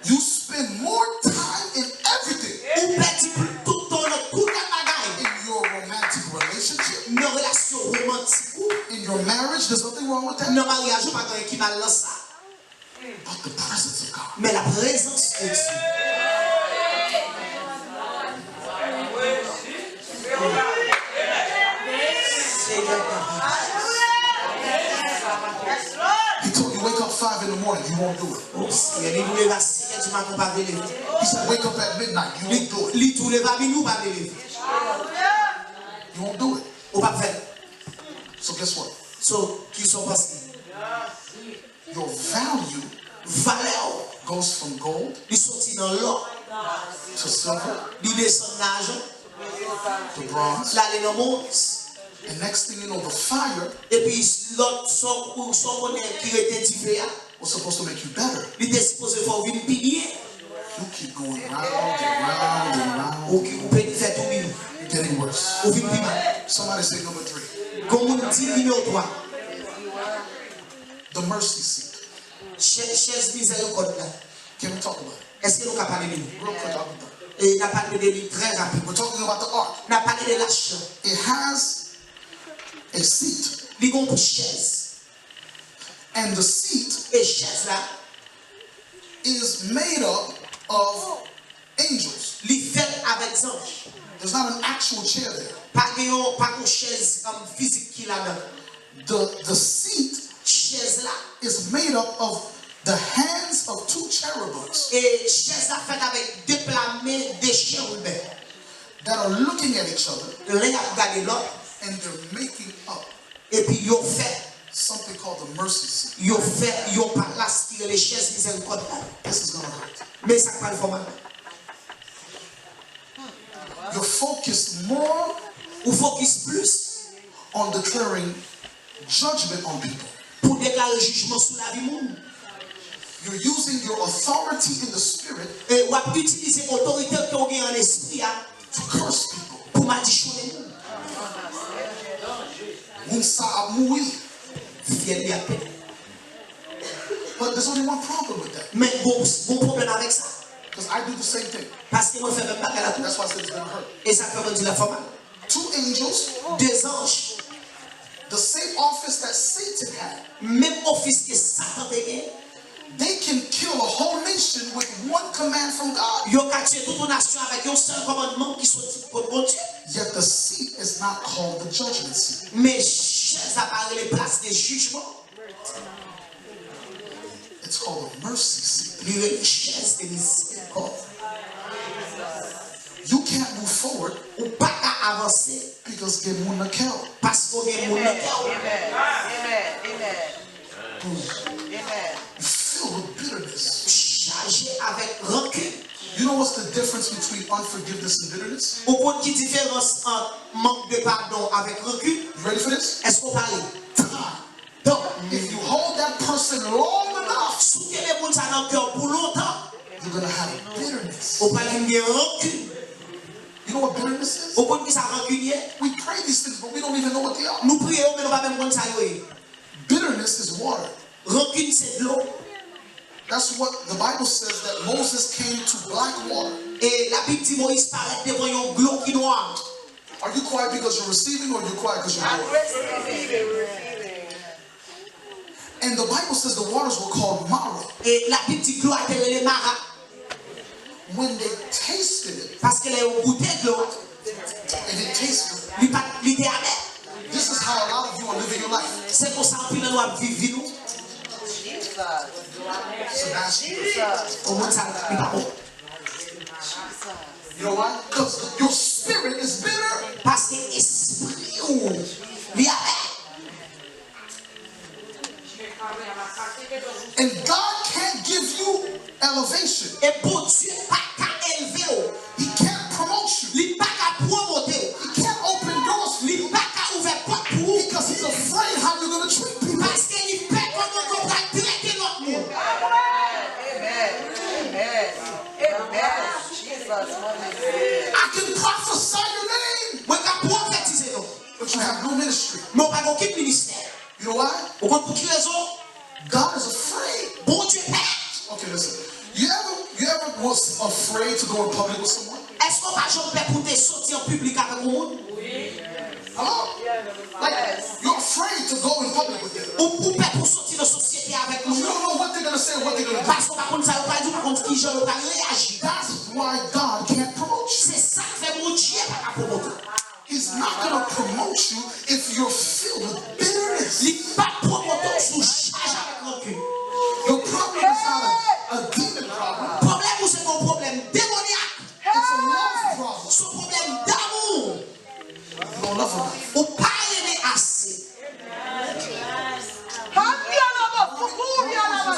you spend more time in everything. Ou perdez tout le temps dans tout le bagaille. In your romantic relationship, Nos relations romantiques. in your marriage, there's nothing wrong with that. Nos mariages, pas dans qui mal dans ça. But the presence of God. Mais la présence de Dieu. He told you wake up 5 in the morning, you won't do it. Oh, si elle est levée à 6 heures du matin, pas lever. He said wake up at midnight, you won't do it. Li tout lever à minuit, pas lever. You won't do it. Ou pas faire. So guess what? So, qui sont passés? Your value Valeur, goes from gold ils sortent dans l'or, to silver ils descendent dans l'argent, to bronze. là, les montent. And next thing you know, the fire Et puis, l'autre, son monnaie qui était différent, was supposed to make you better. il était supposé faire une pilier. You keep going round and round and round. Ou qui peut faire tout bien. You're getting worse. Ou une pilier. Somebody say number 3. Comme on dit, numéro 3. The mercy seat. Chaise miséricorde là. Can we talk about it? Est-ce que nous avons parlé de lui? Real quick, I'll be done. Et nous avons parlé de lui très rapide. We're talking about the ark. Nous avons parlé de l'arche. It has a seat. Il y a une chaise. And the seat Et chaise là, is made up of angels. il est fait avec anges. There's not an actual chair there. Pas une chaise physique qui là dedans. The seat Chaise là. is made up of the hands of 2 cherubims Et chaise là faite avec deux mains de chérubins. that are looking at each other, L'un a regardé l'autre. and they're making up Et puis ils ont fait. something called the mercy seat. Ils ont fait. Ils ont pas l'aspiré les chaises miséricorde là. This is gonna hurt. Mais ça pas le format. You're focused more Ou focus plus on declaring judgment on people. pour déclarer jugement sur la vie monde. You're using your authority in the spirit Et on va utiliser l'autorité que vous avez en esprit to curse people. pour m'additionner monde. Unsa amui. Fiel et à peine. But there's only one problem with that. Mais bon problème avec ça. Because I do the same thing. Parce que moi je fais même bagarre à tout. That's why I said it's gonna hurt. Et ça peut me dire la forme. 2 angels, Deux anges, the same office that Satan had. même office que Satan a, They can kill a whole nation with one command from God. ils ont tué toute une nation avec un seul commandement qui soit dit pour bon Dieu. Yet the seat is not called the judgment seat. Mais chaise apparaît les places de jugement. It's called the mercy seat. Il y a une chaise de miséricorde. You can't move forward Ou pas qu'à avancer because get munakel. parce qu'on est mon cœur. You filled with bitterness. Chargé avec rancune. You know what's the difference between unforgiveness and bitterness? Au point qui différence entre manque de pardon avec rancune. You ready for this? Est-ce qu'on parle? Time. Donc, If you hold that person long enough, si tu les gens dans le cœur pour longtemps, you're gonna have bitterness. on parle de rancune. You know what bitterness is? Au point que ça rancunier, We pray these things, but we don't even know what they are. nous prions, mais nous ne pas même ça. Bitterness is water. Rancune, c'est de l'eau. That's what the Bible says, that Moses came to black water. Et la Bible dit Moïse paraît devant un glow qui noir. Are you quiet because you're receiving, or you're quiet because you're bored? And the Bible says the waters were called Mara. Et la Bible dit glow a été les maras. When they tasted it, Parce qu'elle est au goûter de l'eau. and it tasted good. Il était amer. This is how a lot of you are living your life. C'est pour ça que nous doit vivre nous. Sebastian. Au moins ça, il pas bon. You know why? Because your spirit is bitter. Parce que l'esprit ou il amer. And God can't give you elevation. Et pour Dieu, pas qu'à élever. He can't promote you. Il pas qu'à promouvoir. He can't open doors for Il you pas qu'à ouvrir porte pour vous. because he's afraid how you're going to treat people. Parce qu'il fait comment on va traiter notre monde. Amen. I can prophesy your name, but you have no ministry. You know why? God is afraid. Okay, listen. You ever was afraid to go in public with someone? Hello? Like, you're afraid to go in public with them. You don't know what they're going to say, what they're going to do. That's why God can't promote you. He's not going to promote you if you're filled with bitterness. Your problem is not a demon problem. It's a love problem. You don't love enough.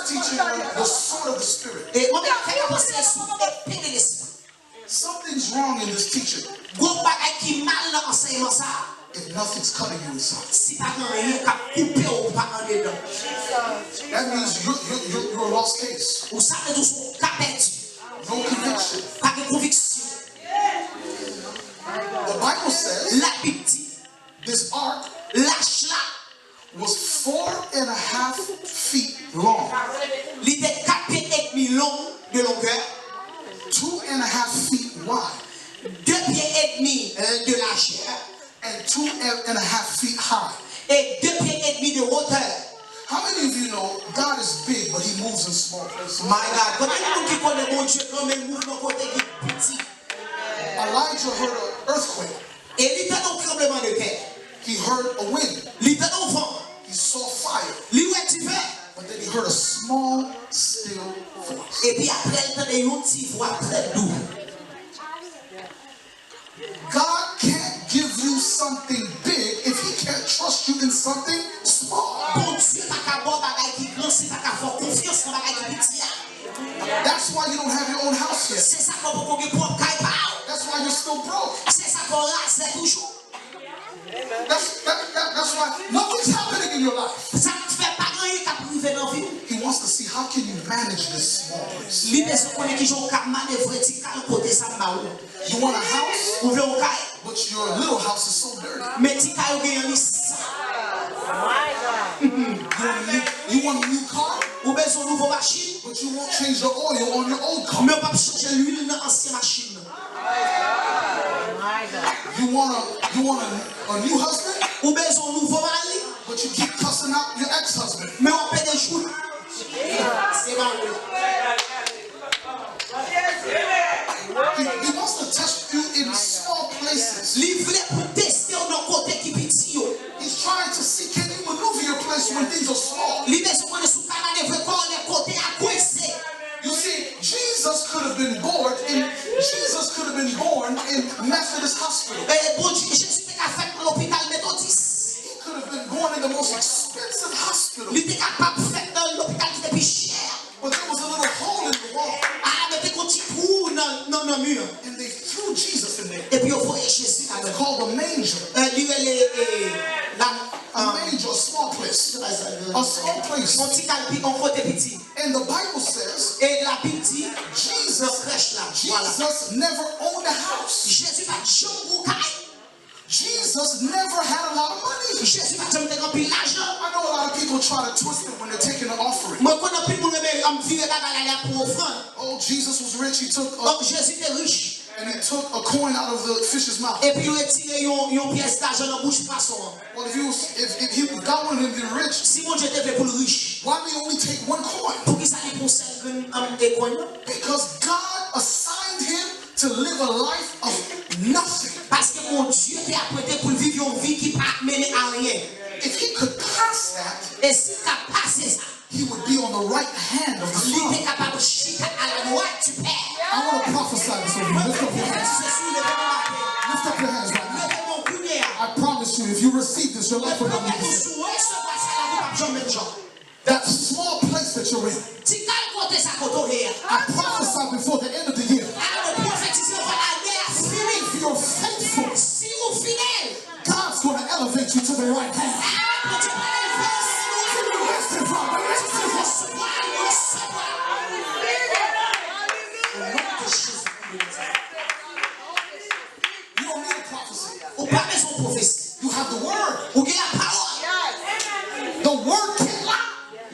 Teaching the sword of the Spirit. Something's wrong in this teaching. If nothing's cutting you inside. That means you're a lost case. No conviction. The Bible says this ark was 4.5 feet long. 2.5 feet wide. And 2.5 feet high. How many of you know God is big, but He moves in small places? My God. Elijah heard an earthquake. He heard a wind. He saw fire. But then he heard a small, still voice. God can't give you something big if He can't trust you in something small. That's why you don't have your own house yet. That's why you're still broke. That's why nothing's happening in your life. He wants to see how can you manage this small place. You want a house, but your little house is so dirty. You want a new car, but you won't change the oil on your old car. You want a new husband, but you keep cussing out your ex-husband. He wants to test you in small places. He's trying to see, can you maneuver your place when things are small? You see, Jesus could have been born in Methodist Hospital. He could have been born in the most expensive hospital. But there was a little hole in the wall. And they threw Jesus in there. It's called a manger. A manger, a small place. A small place. And the Bible says Jesus never owned a house. Jesus never had a lot of money. I know a lot of people try to twist it when they're taking an offering. Oh, Jesus was rich. He took and he took a coin out of the fish's mouth. Well, if God wanted him to be rich, why did he only take one coin? Because God assigned him to live a life of nothing. If he could pass that, he would be on the right hand of the Father. I want to prophesy this over you. Lift up your hands. Lift up your hands right now. I promise you, if you receive this, your life will not be the same. That small place that you're in, I prophesy before the end of the year. If you're faithful, God's going to elevate you to the right hand. You don't need a prophecy. Ou pas besoin de prophétie. You have the word. Ou bien la parole. The word can't lie.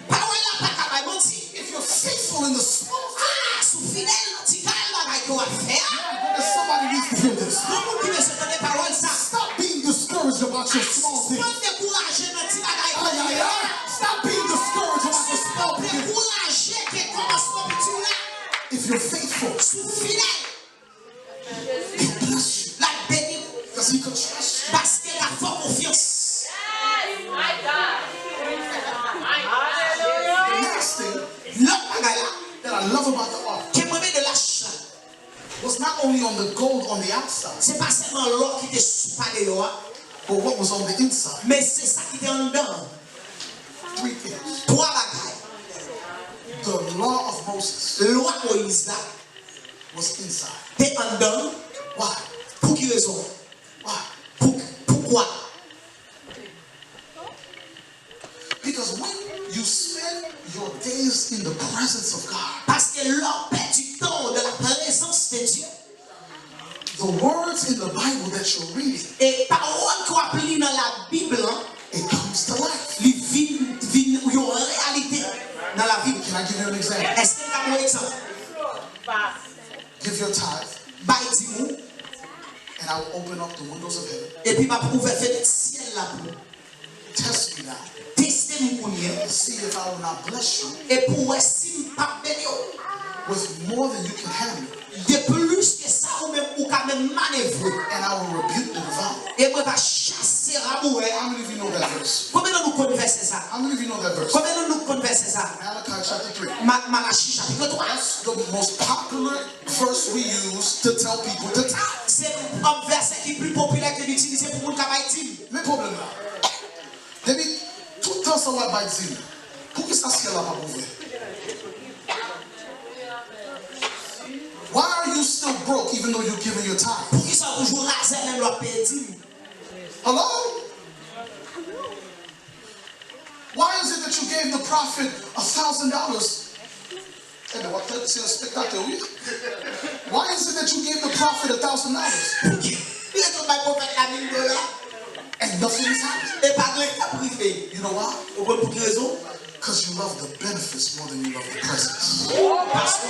Parole là pas capable de mentir. If you're faithful in the small things, Ah, sous fidèle, tu parles là avec toi faire. somebody needs to hear this. Comment tu veux se donner parole ça? Stop being discouraged about your small things. Pas décourager dans ti bagaille Ay, ay, ay. Stop being discouraged about your small things. décourager que commencement petit là. If you're faithful, Sous fidèle, he'll bless you. la béni Because he can trust you. parce qu'elle a fort confiance. The next thing L'autre bagaille là, that I love about the ark qui me met de la chair. was not only on the gold on the outside, C'est pas seulement l'or qui était sous palais là, but what was on the inside. mais c'est ça qui était en dedans. 3 things. Trois bagailles. The law of Moses Loi Moïse là, was inside. t'es en dedans. Why? Pour qui raison? Why? Pourquoi? Because when you spend your days in the presence of God, Parce que l'homme perd du temps de la présence de Dieu. the words in the Bible that you're reading, Et parole qu'on applique dans la Bible, hein, it comes to life. il vit une réalité dans la Bible. Can I give you an example? Est-ce que tu as un exemple? Give your tithe, Bail dis-nous, and I will open up the windows of heaven. et puis ma prouver fait le ciel là pour Test me now. tester mon combien. See if I will not bless you Et pour estimer pas béni with more than you can handle, de plus que ça ou même ou quand même manœuvrer. and I will rebuke the devourer. Et moi va chasser Ramoué. How many of you know that verse? Combien de nous connaissons ça? How many of you know that verse? Combien de nous connaissons ça? Malachi chapter 3. Malachi chapitre 3. That's the most popular verse we use to tell people to tithe. C'est un verset qui est plus populaire que l'utiliser pour nous travailler. Mais problème là. David, tout le temps ça va pas dire. Pour que ça se là pas ouvert? Why are you still broke even though you're giving your time? Pour qui sont toujours rasés même leur pédine? Hello? Why is it that you gave the prophet $1,000? Hey, what c'est un spectateur, oui? Why is it that you gave the prophet $1,000 Pour qui? Il est tombé pour faire la $1,000 and nothing is happening? et pas de l'état privé. You know why? Pour quelle raison? Because you love the benefits more than you love the presence. Parce que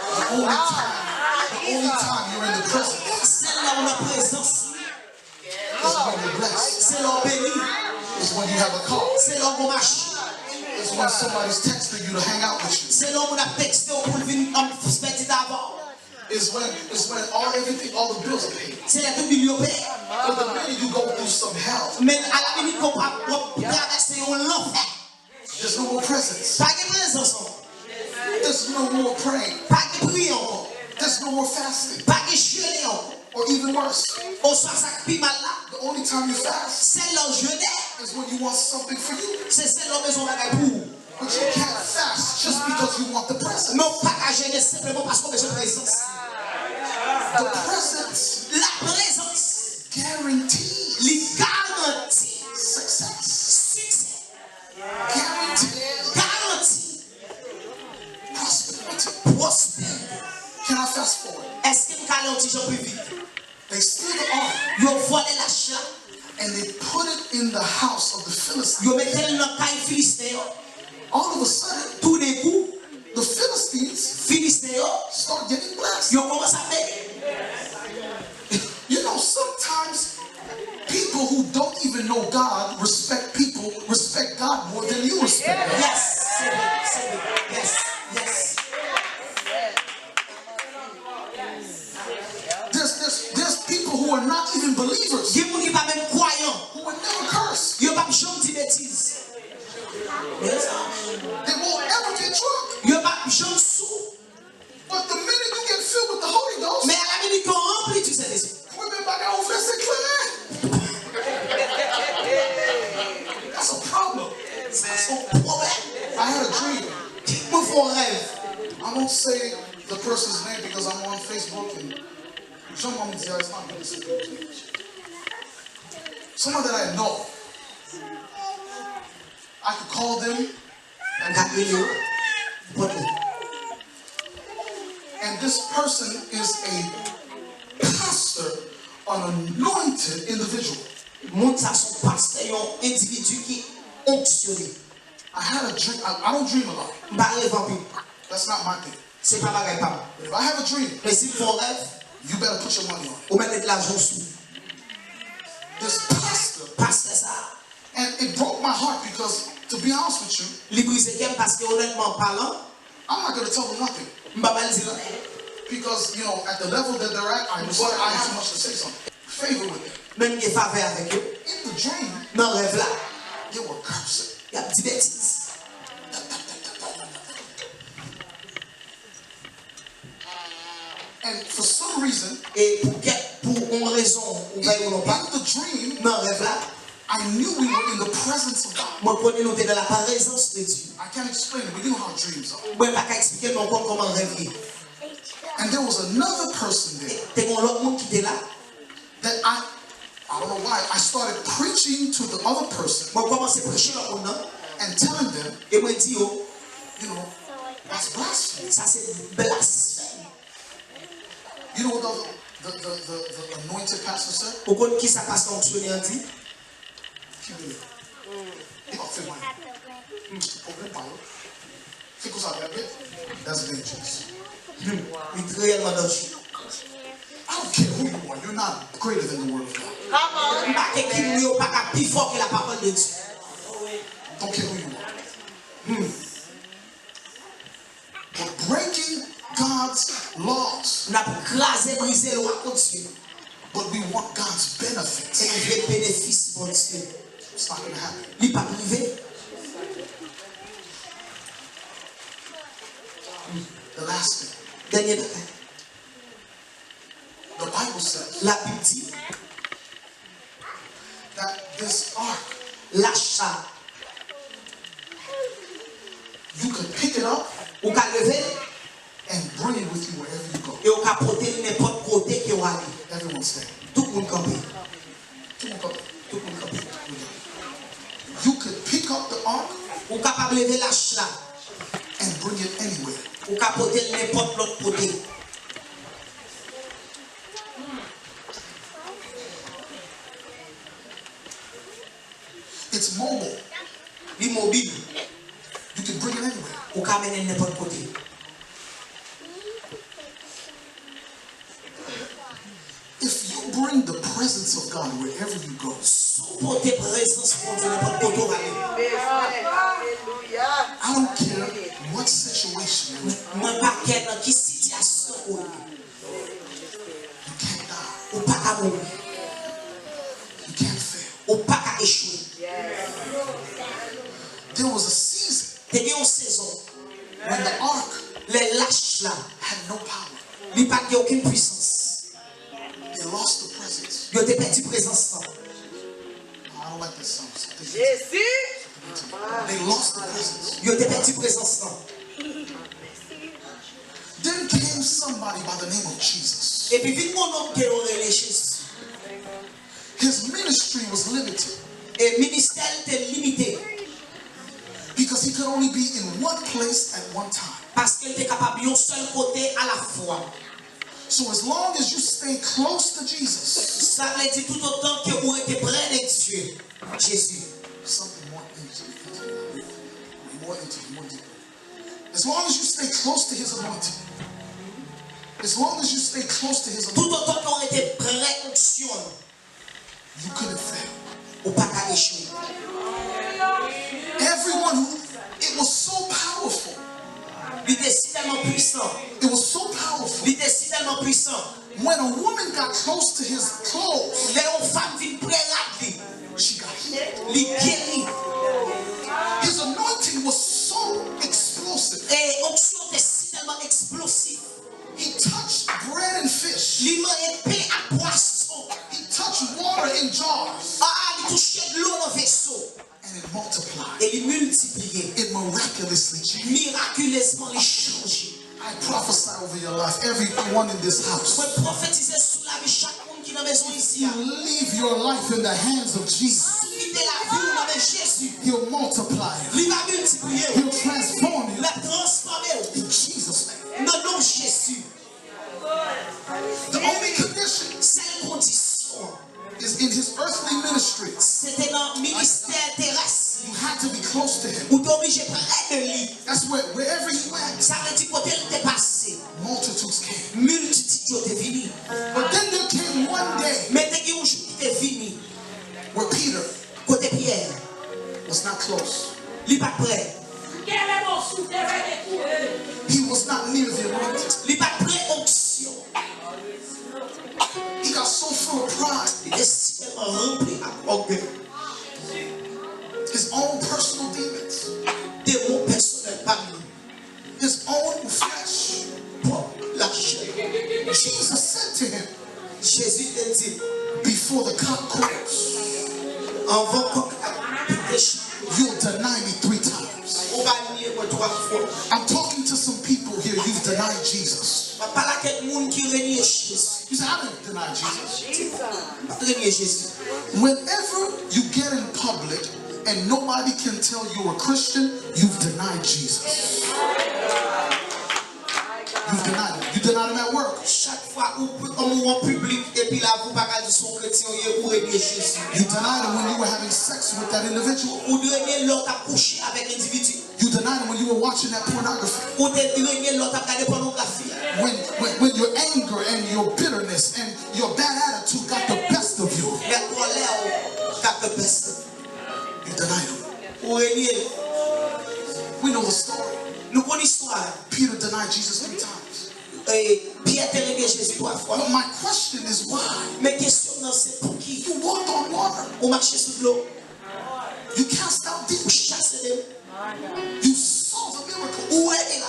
The only time you're in the presence c'est là où la présence, is when you're blessed. c'est là où béni, Is when you have a call. c'est là où marche, Is when somebody's texting you to hang out with you. c'est là où on a texté pour venir en petit d'avant. Is when all the bills are paid. C'est là tout milieu payé. But the minute you go through some hell, Mais à la minute qu'on va traverser l'enfer, there's no more presence. pas de présence, There's no more praying. pas de prière, There's no more fasting. pas de jeûner. Or even worse, Au soir, ça plie mal là. the only time you fast C'est là où jeûner, is when you want something for you. c'est là où maison la pour. But you can't fast just because you want the presence. Non pas qu'à jeûner simplement parce qu'on a besoin de présence. The presence La présence, guarantees les garantit success. succès, Guarantees garantit prosperity. prospérité. Can I fast forward? Est-ce que nous allons un petit peu plus vite? They steal the ark Ils ont volé l'argent, and they put it in the house of the Philistines. ils ont mis dans le caille philistéen. All of a sudden, Tout d'un coup, the Philistines philistéen, start getting blessed. ils ont commencé à payer. You know, sometimes people who don't even know God respect God more than you respect God. Yes, c'est vrai, c'est vrai. Yes, yes. There's people who are not even believers Il y a des gens qui ne sont pas même croyants. who would never curse. Ils n'ont pas besoin de bêtises. Yes. They won't ever get drunk. Ils n'ont pas besoin de sous. But the minute you get filled with the Holy Ghost, Mais à la minute qu'on remplit du Saint-Esprit, women back out verset clair. That's a problem. c'est son problème. I had a dream. Ils me font rêve. I won't say the person's name because I'm on Facebook and someone is there. It's not good to say. Someone that I know. I could call them And this person is a pastor, an anointed individual. I had a dream. I don't dream a lot. That's not my thing. But if I have a dream, you better put your money on it. This pastor, and it broke my heart because, to be honest with you, I'm not going to tell them nothing. Because, you know, at the level that they're at, I have too much to say something. Favor with them. In the dream, they were cursing. And for some reason, in the dream, I knew we were in the presence of God. I can't explain it. We know how dreams are. And there was another person there that I don't know why, I started preaching to the other person and telling them, you know, that's blasphemy. You know what the anointed pastor said? That's dangerous. I don't care who you are, you're not greater than the word of God. Come on. Don't care who you are. But breaking God's laws, but we want God's benefits. It's not going to happen. The last thing. The Bible says that this ark, you can pick it up and bring it with you wherever you go. Everyone stand. You could pick up the ark and bring it anywhere. It's mobile. You can bring it anywhere. If you bring the presence of God wherever you go, I don't care what situation you're in, you can't die. You can't fail. There was a season when the ark had no power. They lost the presence. I don't like this song. They lost the presence. Then came somebody by the name of Jesus. His ministry was limited. Because he could only be in one place at one time. So as long as you stay close to Jesus, something more intimate, more deeper. As long as you stay close to his anointing, as long as you stay close to his anointing, you couldn't fail. Everyone who, it was so powerful. It was so powerful. When a woman got close to his clothes, she got healed. His anointing was so explosive. He touched bread and fish. He touched water in jars. And it multiplied. It miraculously changed. I prophesy over your life, everyone in this house. You leave your life in the hands of Jesus. He'll multiply it. He'll près de lui. That's wherever he went, Ça veut dire côté il était passé. multitudes came. Multitude était venu. But then there came one day Mais il y a un jour qui était venu. where Peter Côté Pierre. was not close. Il n'est pas prêt. He was not near the anointing. Il n'est pas prêt onction. He got so full of pride, Il est si tellement rempli à orgueil. his own personal demons, Démon personnel parmi his own flesh. pour la chair. Jesus said to him, Jésus a dit, before the cock crows, avant qu'on péché, you'll deny me 3 times. on va nier moi 3 fois. I'm talking to some people here, you've denied Jesus. Je parle à quelqu'un qui renie Jésus. You say, I didn't deny Jesus. Renie Jésus. Whenever you get in public and nobody can tell you're a Christian, you've denied Jesus. You've denied him. You denied him at work. Chaque fois où on en public et puis là vous pas dire son chrétien ou renier Jésus. You denied him when you were having sex with that individual. Ou de renier l'autre à coucher avec l'individu. You denied him when you were watching that pornography. Ou de renier l'autre à regarder pornographie. When your anger and your bitterness and your bad attitude got the best of you. La colère got the best. You denied him. Ou renier. We know the story. Nous connaissons l'histoire. Peter denied Jesus 3 times. Pierre a renié Jésus 3 fois. But my question is why? Mais question non c'est pour qui? You walked on water. On marchait sous l'eau. You cast out On demons. chassait dem. You saw the miracle. Où est là?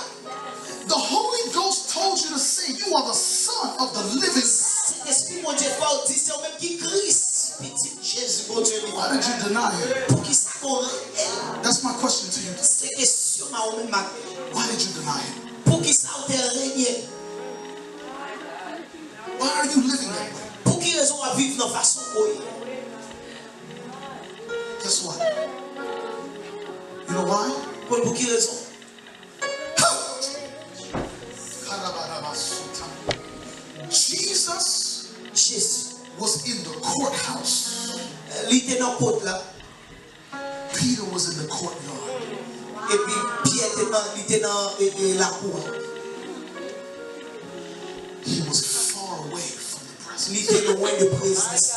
The Holy Ghost told you to say you are the Son of the living God. Saint-Esprit, mon Dieu, fort dit, c'est même qui Christ, petit Jésus, mon Dieu. Why did you deny him? Pour qui ça qu'on réel? That's my question to you. C'est question à vous même matin. Why did you deny him? Pour qui ça on t'a régné? Why are you living that way? Pour qui raison à vivre dans façon où? Guess what? You know why? Pour qui raison? Jesus Jésus. was in the courthouse. Il était dans la côte là. Peter was in the courtyard. Et puis Pierre était dans la cour. He was far away from the presence. Il était loin de présence.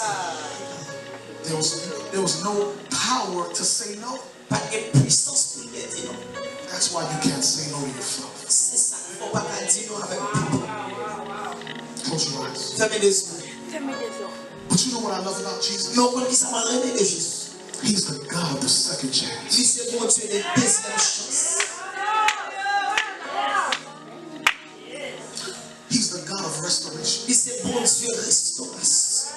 There was no power to say no. Pas de puissance pour lui dire non. That's why you can't say no to yourself. C'est ça qu'il ne faut pas dire non avec tout. Close your eyes. Fermez les yeux. But you know what I love about Jesus? Mais on connaît ça m'a régné de Jésus. He's the God of the second chance. Lui, c'est mon Dieu de deuxième chance. He's the God of restoration. Lui, c'est bon Dieu restauration.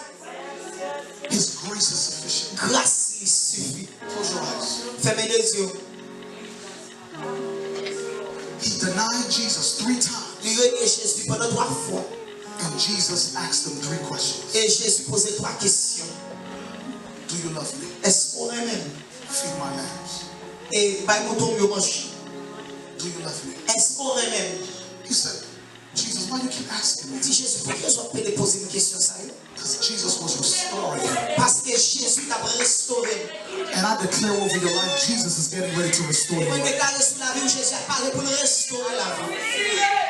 His grace is sufficient. Grâce lui suffit. Close your eyes. Fermez les yeux. He denied Jesus 3 times. Il renie Jésus pendant 3 fois. And Jesus asked him 3 questions. Et Jésus posait 3 questions. Do you love me? Est-ce qu'on aime? Feed my lambs. Et par mon tombe, mange. Do you love me? Est-ce qu'on aime? He said, Jesus, why you keep asking me? Dit Jésus, pourquoi je peux poser une question ça? Because Jesus was restoring him. Parce que Jésus t'a restauré. And I declare over your life, Jesus is getting ready to restore Moi, you. je déclare sur la vie où Jésus a parlé pour restaurer la vie.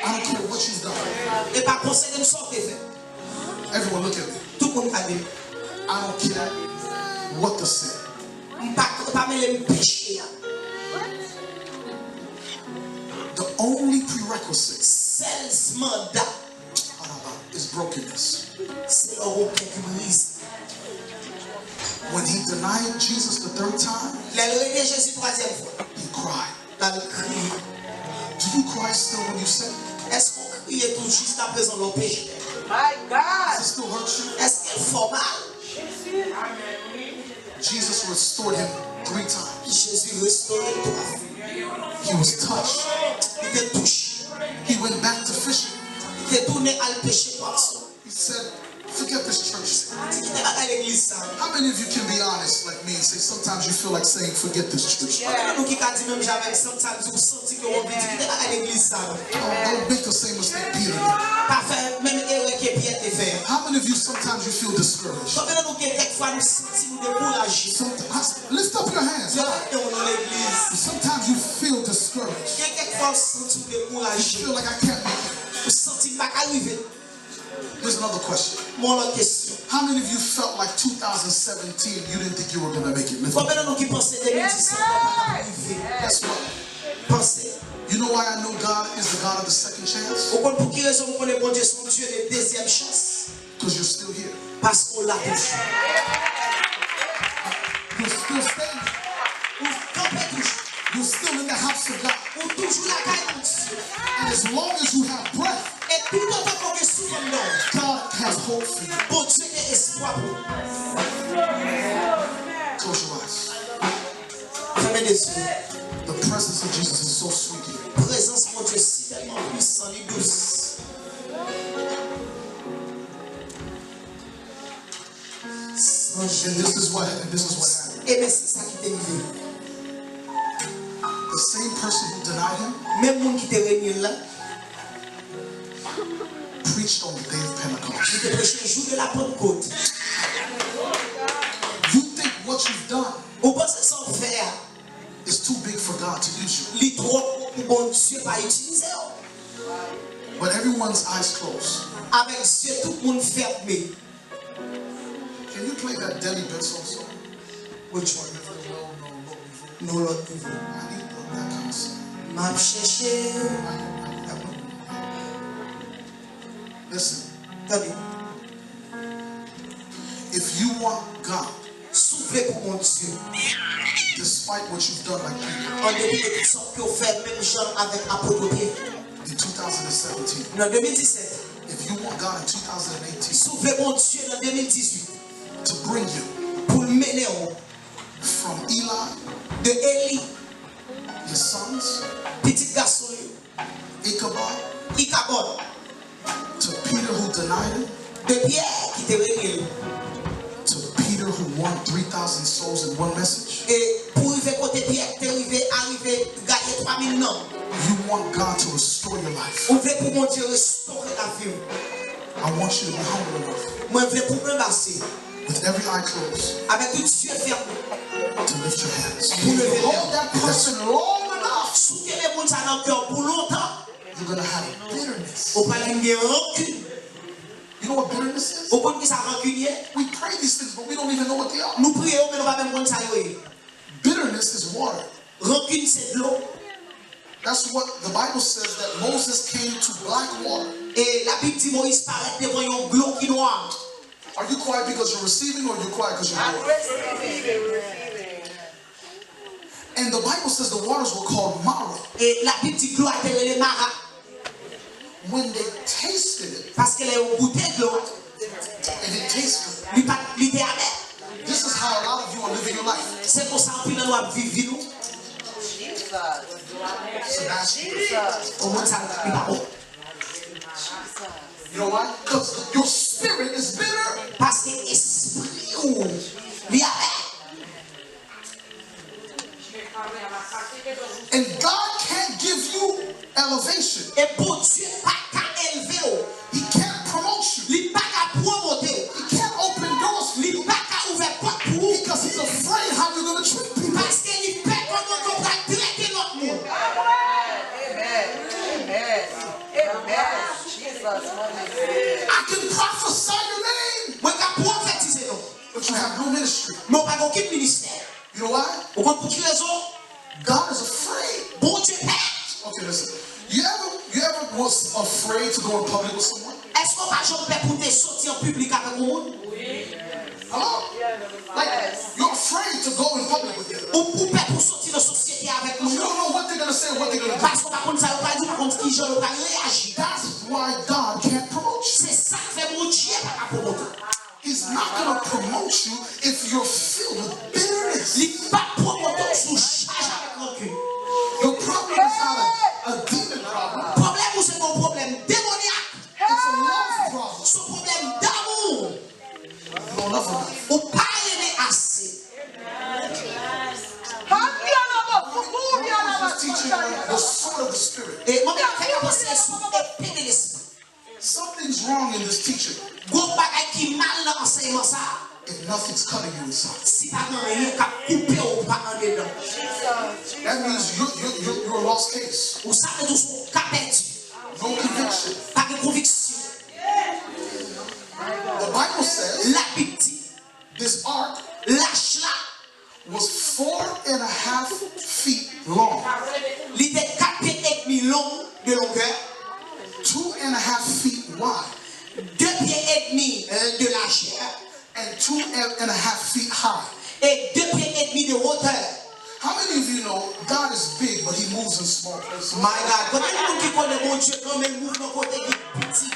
I don't care what you've done. Et par conséquent, de sortir fait. Everyone look at me. Tout le monde a dit. I don't care what the sin. Pas mêler le péché. The only prerequisite Seul mandat, is brokenness. c'est l'euro qui brise. When he denied Jesus the 3rd time, Il a renié Jésus 3e fois. he cried. Il a crié. Do you cry still when you sin? Est-ce qu'on crie tout jusqu'à présent le péché? My God. Does it still hurt you? Est-ce qu'elle fait mal? Jesus restored him 3 times. Jésus restauré 3 fois. He was touched. Il était touché. He went back to fishing. Il était tourné à le péché par son. He said, forgive forget this church. Dis quitter bagay l'église ça. How many of you can be honest like me and say sometimes you feel like saying forget this church? Nous qui a dit même jamais sometimes vous sentez que on veut dire quitter bagay l'église ça. Don't make the same mistake Peter did. Pas faire même erreur que Pierre te fait. How many of you sometimes you feel discouraged? Combien de nous quelquefois nous sentons découragés. Lift up your hands. Dans l'église. Sometimes you feel discouraged. Quelquefois nous sentons You découragés. feel like I can't make it. Nous sentons pas arriver. Here's another question. Mon autre question. How many of you felt like 2017 you didn't think you were going to make it? Lift up. Combien de nous qui pensaient 2017 pas arriver? Guess what? Pensez. You know why I know God is the God of the second chance? Au compte pour qui raison vous connaissez bon Dieu son Dieu de deuxième chance? Because you're still here. Parce qu'on l'a toujours. You're still standing. Ou campez toujours. You're still in the house of God. Ou toujours la caille de Dieu. And as long as you have breath, Et tout autant qu'on est sous le nom, God has hope for you. bon Dieu a espoir pour vous. Close your eyes. Fermez les yeux. The presence of Jesus is so sweet here. Présence mon Dieu si tellement puissant et douce. And this is what happened. Et mais c'est ça qui t'est arrivé. The same person who denied him Même monde qui t'est réuni là, preached on the day of il Pentecost. te prêché le jour de la Pentecôte. You think what you've done Vous pensez sans faire, is too big for God to use you. les trop pour bon Dieu pas utiliser. But everyone's eyes closed. Avec Dieu, tout le monde fermé. Can you play that Denny Benson song? Which one? No, Non, l'autre niveau. I need that kind of song. M'a cherché. Listen, Attendez. if you want God, Soufflez pour mon Dieu. despite what you've done like Peter En dépit de toutes sortes que vous faites, même Jean avec apôtre Pierre. in 2017, En 2017. if you want God in 2018 Soufflez mon Dieu en 2018. to bring you Pour le mener from Eli, de Élie, his sons, petit garçon, Ichabod, Ichabod, to Peter who denied him, de Pierre qui te réunit. to Peter who won 3,000 souls in one message. Et pour arriver côté Pierre, t'es arrivé, gagner 3000 noms. You want God to restore your life. Vous voulez pour mon Dieu restaurer la vie. I want you to be humble enough, Moi, je voulais pour me passer. with every eye closed, Avec tout Dieu fermé. to lift your hands. Pour lever les Hold that person long enough, Soutenez les gens dans le cœur pour longtemps. you're going to have bitterness. Au pas de rancune. You know what bitterness is? Au point que ça rancunier. We pray these things, but we don't even know what they are. Nous prions, mais nous ne pas même prendre ça. Bitterness is water. Rancune, c'est de l'eau. That's what the Bible says, that Moses came to black water. Et la Bible dit Moïse paraît devant un glon qui noir. Are you quiet because you're receiving, or you're quiet because you're bored? And the Bible says the waters were called Mara. Et la Bible dit glon a été les maras. When they tasted it, Parce qu'elle est au goûter de l'eau. and it tasted Il était amer. good. This is how a lot of you are living your life. C'est pour ça que nous avons vécu nous. Sebastian. Au moins ça, il n'est pas bon. You know why? Because your spirit is bitter. Parce que l'esprit ou l'amer. And God can't give you elevation. Et pour Dieu, pas qu'à élever. He can't promote you. Il n'est pas qu'à promouvoir. He can't open doors for Il you n'est pas qu'à ouvrir porte pour vous. because he's afraid how you're going to treat people. Parce qu'il fait comment on va traiter l'autre monde. I can prophesy your name, Moi, je prophétiser non. but you have no ministry. Mais on n'a pas aucun ministère. You know why? Vous comprenez pour quelle raison? God is afraid. Bon Dieu père. Okay, listen. You ever was afraid to go in public with someone? Est-ce qu'on va jamais pour te sortir en public avec le monde? Hello? Like, you're afraid to go in public with them. Ou pour sortir de société avec le You monde? don't know what they're going to say or what they're going to do. Parce qu'on va contre ça, on va dire, par contre, qui je va réagir. That's why God can't promote you. C'est ça qui fait mon Dieu par rapport au monde. He's not going to promote you if you're filled with bitterness. Il n'est pas promoteur sous charge avec rancune. Your problem is not a demon problem. Problème ou c'est mon problème démoniaque. It's a love problem. Son problème d'amour. teaching on the sword of the Spirit. Et moi, je pense que c'est épée de l'esprit. Something's wrong in this teaching Gros bagay qui mal dans enseignement ça. if nothing's cutting you inside. Si pas grand rien qui couper ou pas en dedans. That means you're a lost case. Ou ça que tout son cas perdu. No conviction. Pas de conviction. The Bible says La Bible dit, this ark lâche là. was 4.5 feet long, Il était 4 pieds et demi long de longueur, 2.5 feet wide, 2 pieds et demi de largeur and 2.5 feet high. et 2 pieds et demi de hauteur. How many of you know God is big, but He moves in small places? My God, quand il y a des gens qui connaissent mon Dieu, quand même mouvement côté qui est petit.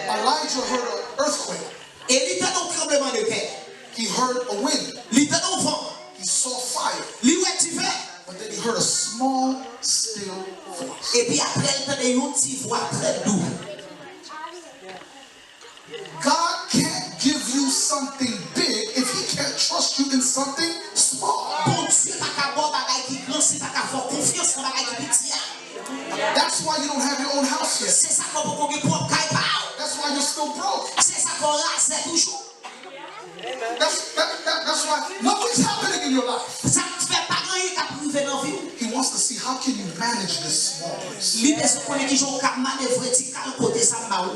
Elijah heard an earthquake. Et il était dans le tremblement de terre. He heard a wind. Il était dans le vent. He saw fire. Il ouais tu fais. But then he heard a small, still voice. Et puis après, il entendait une petite voix très douce. God can't give you something big if He can't trust you in something small. Bon Dieu, pas qu'à boire bagaille qui grand, c'est pas qu'à faire confiance dans bagaille qui petit. That's why you don't have your own house yet. C'est ça qu'on peut qu'on propre caille pas. That's why you're still broke. C'est ça qu'on rase toujours. That's why nothing's happening in your life. Ça ne fait pas grand chose qui privé dans la vie. He wants to see how can you manage this small place. L'idée c'est qu'on est qui j'ont qu'à manœuvrer petit côté ça m'a ou.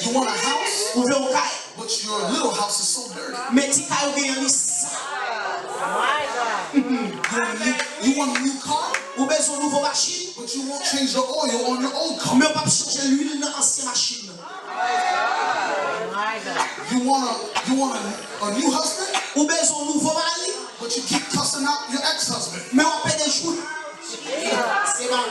You want a house, Ou veut un caille. but your little house is so dirty. Mais petit caille ou bien ça. You want a new car, Ou besoin de nouveau machine. but you won't change the oil on your old car. Mais on va changer l'huile dans l'ancienne machine. You want a new husband, Ou besoin de nouveau mari. but you keep cussing out your ex-husband. Mais on paie des jours. C'est marrant.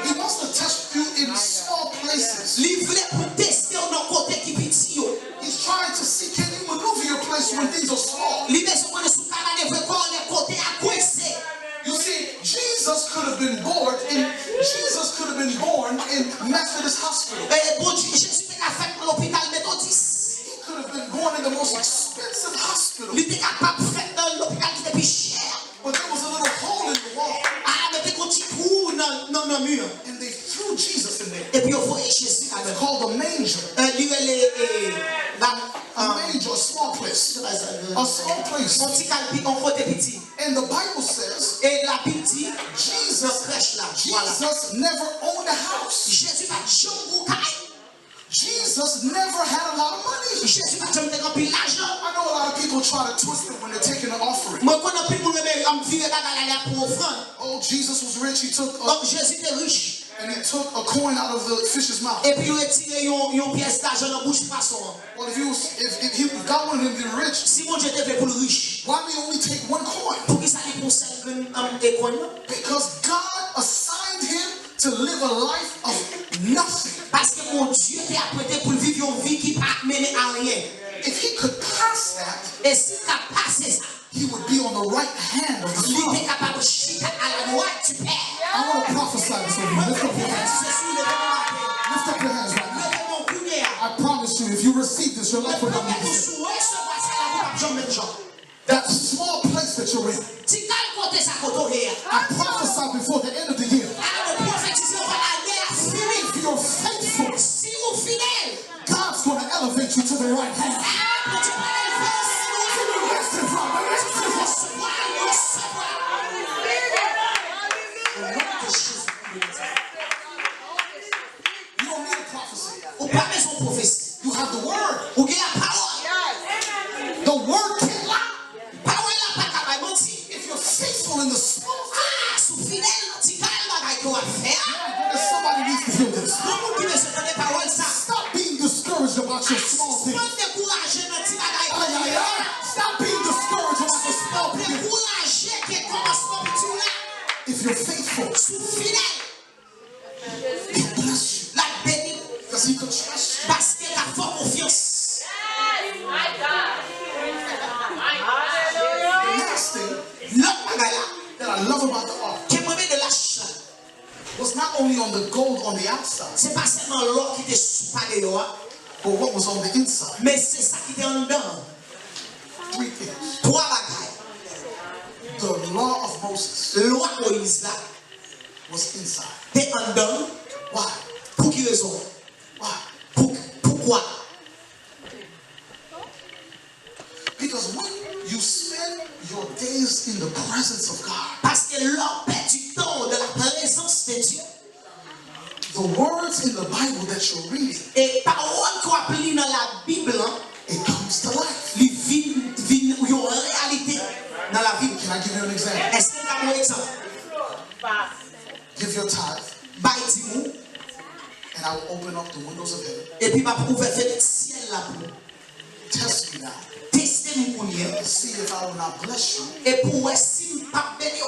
He wants to test you in small places. Livré pour tester dans côté qui petit yo. He's trying to see, can you maneuver your place when things are small? L'idée c'est qu'on est sous canal de quoi on est côté à coincé. You see, Jesus could have been born in Methodist Hospital. Bon Dieu, Jésus était à faire l'hôpital méthodiste. He could have been born in the most expensive hospital. Il était capable de faire dans l'hôpital qui était plus cher. But there was a little hole in the wall. Ah, mais t'es qu'on t'y trou dans le mur. And they threw Jesus in there. Et puis on voyait Jésus quand It's même. called a manger. A manger, a small place. A small place. On t'y calme, on côté petit. And the Bible says Et la Bible dit, Jesus, crèche là, voilà. Jesus never owned a house. Jésus va jamais ou caille. Jesus never had a lot of money. Jésus va jamais remplir l'argent. I know a lot of people try to twist it when they're taking an offering. Moi, quand on a pris pour le même, on vit la pour offrande. Oh, Jesus was rich. He took Donc Jésus était riche. and he took a coin out of the fish's mouth. Et puis il a retiré une pièce d'argent dans la bouche poisson. Well, if God wanted him to be rich, Si mon Dieu était fait pour le riche, why did he only take one coin? pour qui ça lui concerne des coins? Because God assigned him to live a life of nothing. Parce que mon Dieu était apprêté pour vivre une vie qui ne pas mener à rien. If he could pass that, Et s'il a passé ça, he would be on the right hand of the il Father. était capable de chiter à la droite du Père. I want to prophesy this over you. Lift up your hands. Lift up your hands right now. I promise you, if you receive this, your life will not be the same. That small place that you're in, I prophesy before the end of the year. If you're faithful, God's going to elevate you to the right hand. You don't need a prophecy. You have the word. The word can lie. If you're faithful in the small things, somebody needs to hear this. Stop being discouraged about your small things. Stop being discouraged about the small things. If you're faithful, He'll bless you. Because He can trust you. Parce qu'elle a fort confiance. The next thing L'autre bagala, that I love about the ark qui me met de l'argent, was not only on the gold on the outside, c'est pas seulement l'or qui était sous palais, but what was on the inside. mais c'est ça qui était en dedans. 3 things. 3 bagailles. The law of Moses loi Moïse là, was inside. t'es en dedans. Why? Pour qui raison? Why? Pourquoi? Because when you spend your days in the presence of God, Parce que l'homme perd du temps de la présence de Dieu. the words in the Bible that you're reading, Et parole qu'on applique dans la Bible, hein, it comes to life. les vivent une réalité dans la vie. Can I give you an example? Est-ce que tu as un exemple? Give your tithe, Bye, dis-moi. and I will open up the windows of heaven. Et puis, ma prouver fait le ciel là pour nous. Test me now. Testez-moi pour nous. And see if I will not bless you Et pour si je ne pas bénir,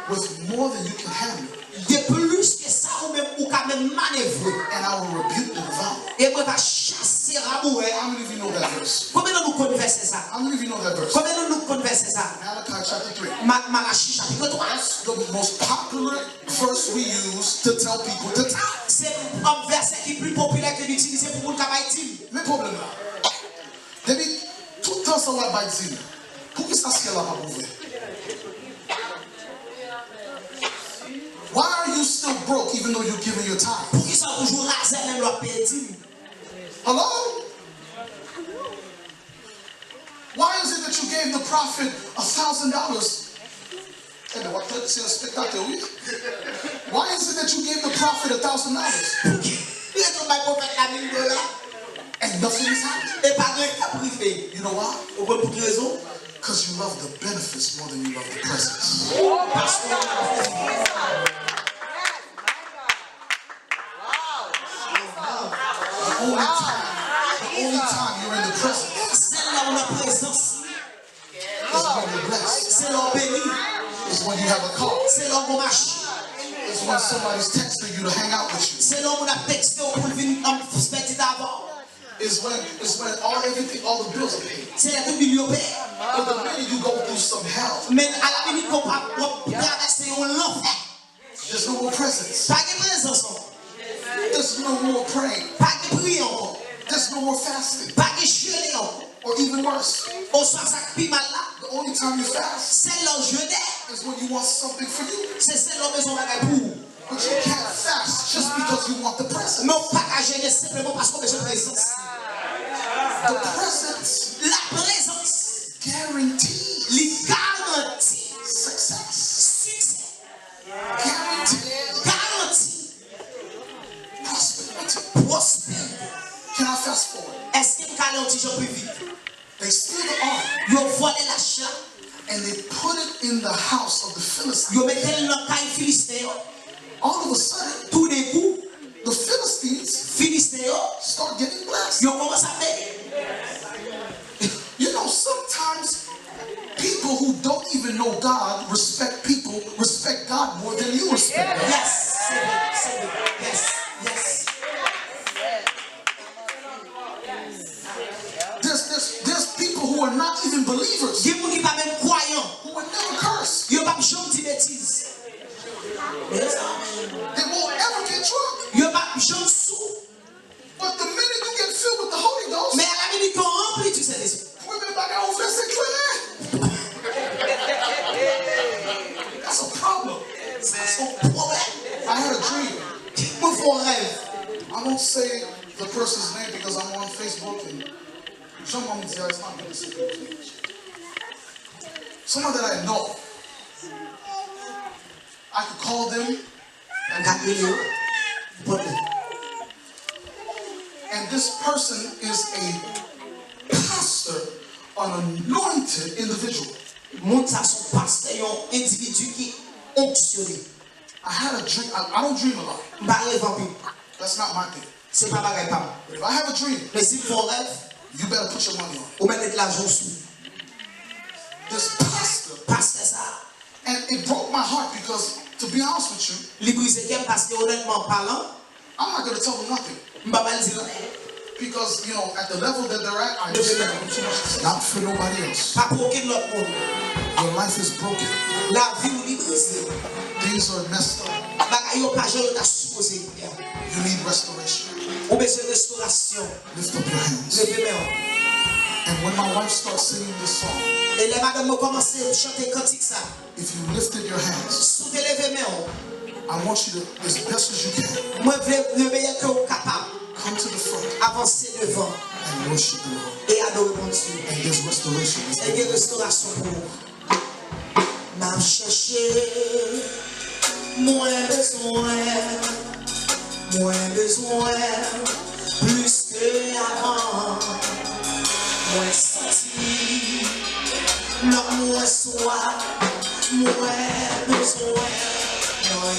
with more than you can handle, de plus que ça, ou quand même manœuvrer. and I will rebuke the devourer. Et moi, je vais chasser Raboué. How many of you know that verse? Combien de nous connaissons ça? How many of you know that verse? Combien de nous connaissons ça? Malachi chapter 3. Malachie chapitre 3. That's the most popular verse we use to tell people to tithe. C'est un verset qui est plus populaire que l'utiliser pour le travail. Mais problème là. Depuis tout temps ça va pas dire. Pour qui ça se là pas ouvert? Why are you still broke even though you're giving your time? Pour qui ça toujours rasé même leur pédine? Hello? Why is it that you gave the prophet $1,000? Why is it that you gave the prophet $1,000 and nothing is happening? You know why? Because you love the benefits more than you love the presence. The only time you're in the presence is when you're blessed. Is when you have a call. Is when somebody's texting you to hang out with you. Is when all the bills are paid. But the minute you go through some hell, there's no more presence. There's no more praying. There's no more fasting. Or even worse, the only time you fast is when you want something for you. But you can't fast just because you want the presence. The presence La présence guarantees les garantit success. succès, Guarantees garantit prosperity. prospérité. Can I fast forward? Est-ce que Calonti je peux vivre? They steal the ark Yo volé l'achat, and they put it in the house of the Philistines. yo mettait dans caille philistéen. All of a sudden, Tout d'un coup, the Philistines philistéen, start getting blessed. yo commence à bénir. You know, sometimes people who don't even know God respect God more than you respect God. Yes, c'est vrai. Yes, yes. There's people who are not even believers Il y a des gens qui pas même croyants. who would never curse. Yo pas jamais dit bêtises. They won't ever get drunk. Yo pas jamais sous. But the minute you get filled with the Holy Ghost, Mais à la minute qu'on remplit du Saint-Esprit, women back out over there. That's a problem. son problème. I had a dream. Mon fort rêve. I won't say the person's name because I'm on Facebook and someone it's not going to say people's names. Someone that I know. I could call them and this person is a pastor, an anointed individual. Montre à son pasteur, un individu qui est onctionné. I had a dream. I don't dream a lot. M'arrive en plus. That's not my thing. C'est pas pareil pas. But if I have a dream, Mais si mon rêve, you better put your money on it. ou mettre de l'argent sous. This pastor, Pasteur ça. and it broke my heart because, to be honest with you, Les brisés parce que honnêtement parlant, I'm not going to tell them nothing. m'pas pas le dire. Because, you know, at the level that they're at, I respect them too much. Not for nobody else. Pas pour aucun autre monde. Your life is broken. La vie ou li brisée. Things are messed up. Bagay yo pas jamais t'a supposé. You need restoration. Ou besoin de restauration. Lift up your hands. Levez les mains. And when my wife starts singing this song, Et les madames ont commencé à chanter cantique ça. if you lifted your hands, Sous tes levées mains, I want you to, as best as you can, moi je veux le meilleur que vous capable. come to the front Avancer devant and worship the Lord. et adorer mon Dieu. And there's restoration. Et il y a restauration pour vous. M'a cherché, moins besoin, plus que avant. Moins senti, moins soif, moins besoin. Dans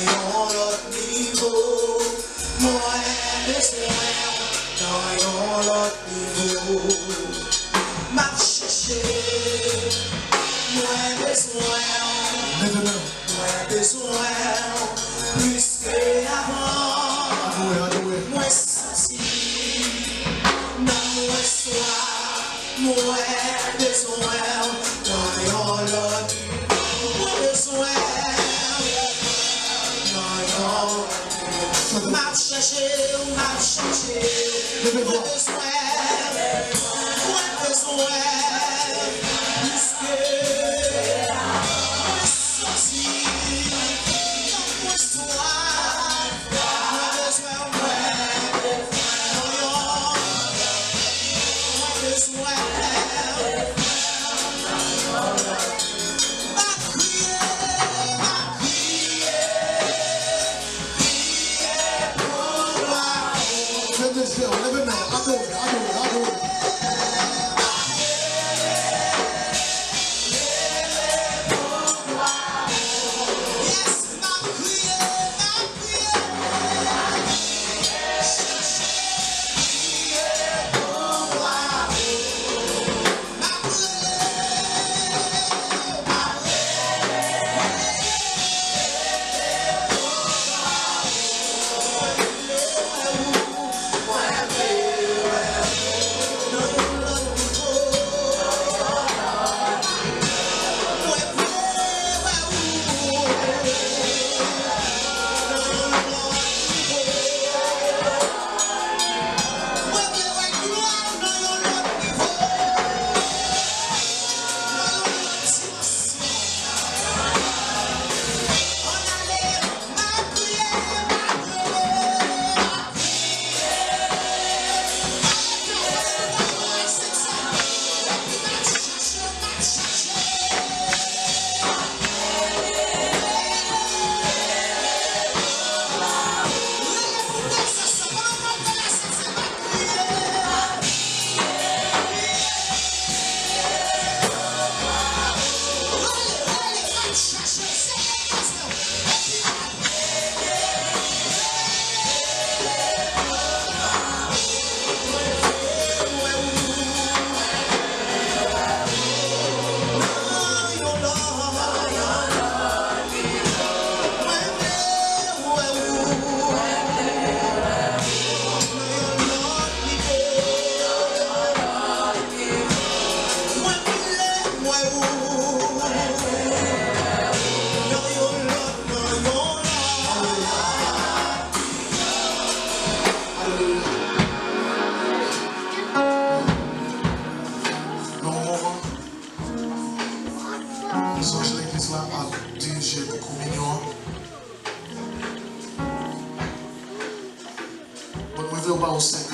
l'autre niveau, moins besoin. Dans l'autre niveau, m'a cherché. Moins besoin, plus que avant. Moins senti, moins soif, moins besoin. Dans l'autre, moins besoin. M'a cherché, moins besoin, plus que moins senti, moins soif, moins besoin, moins besoin.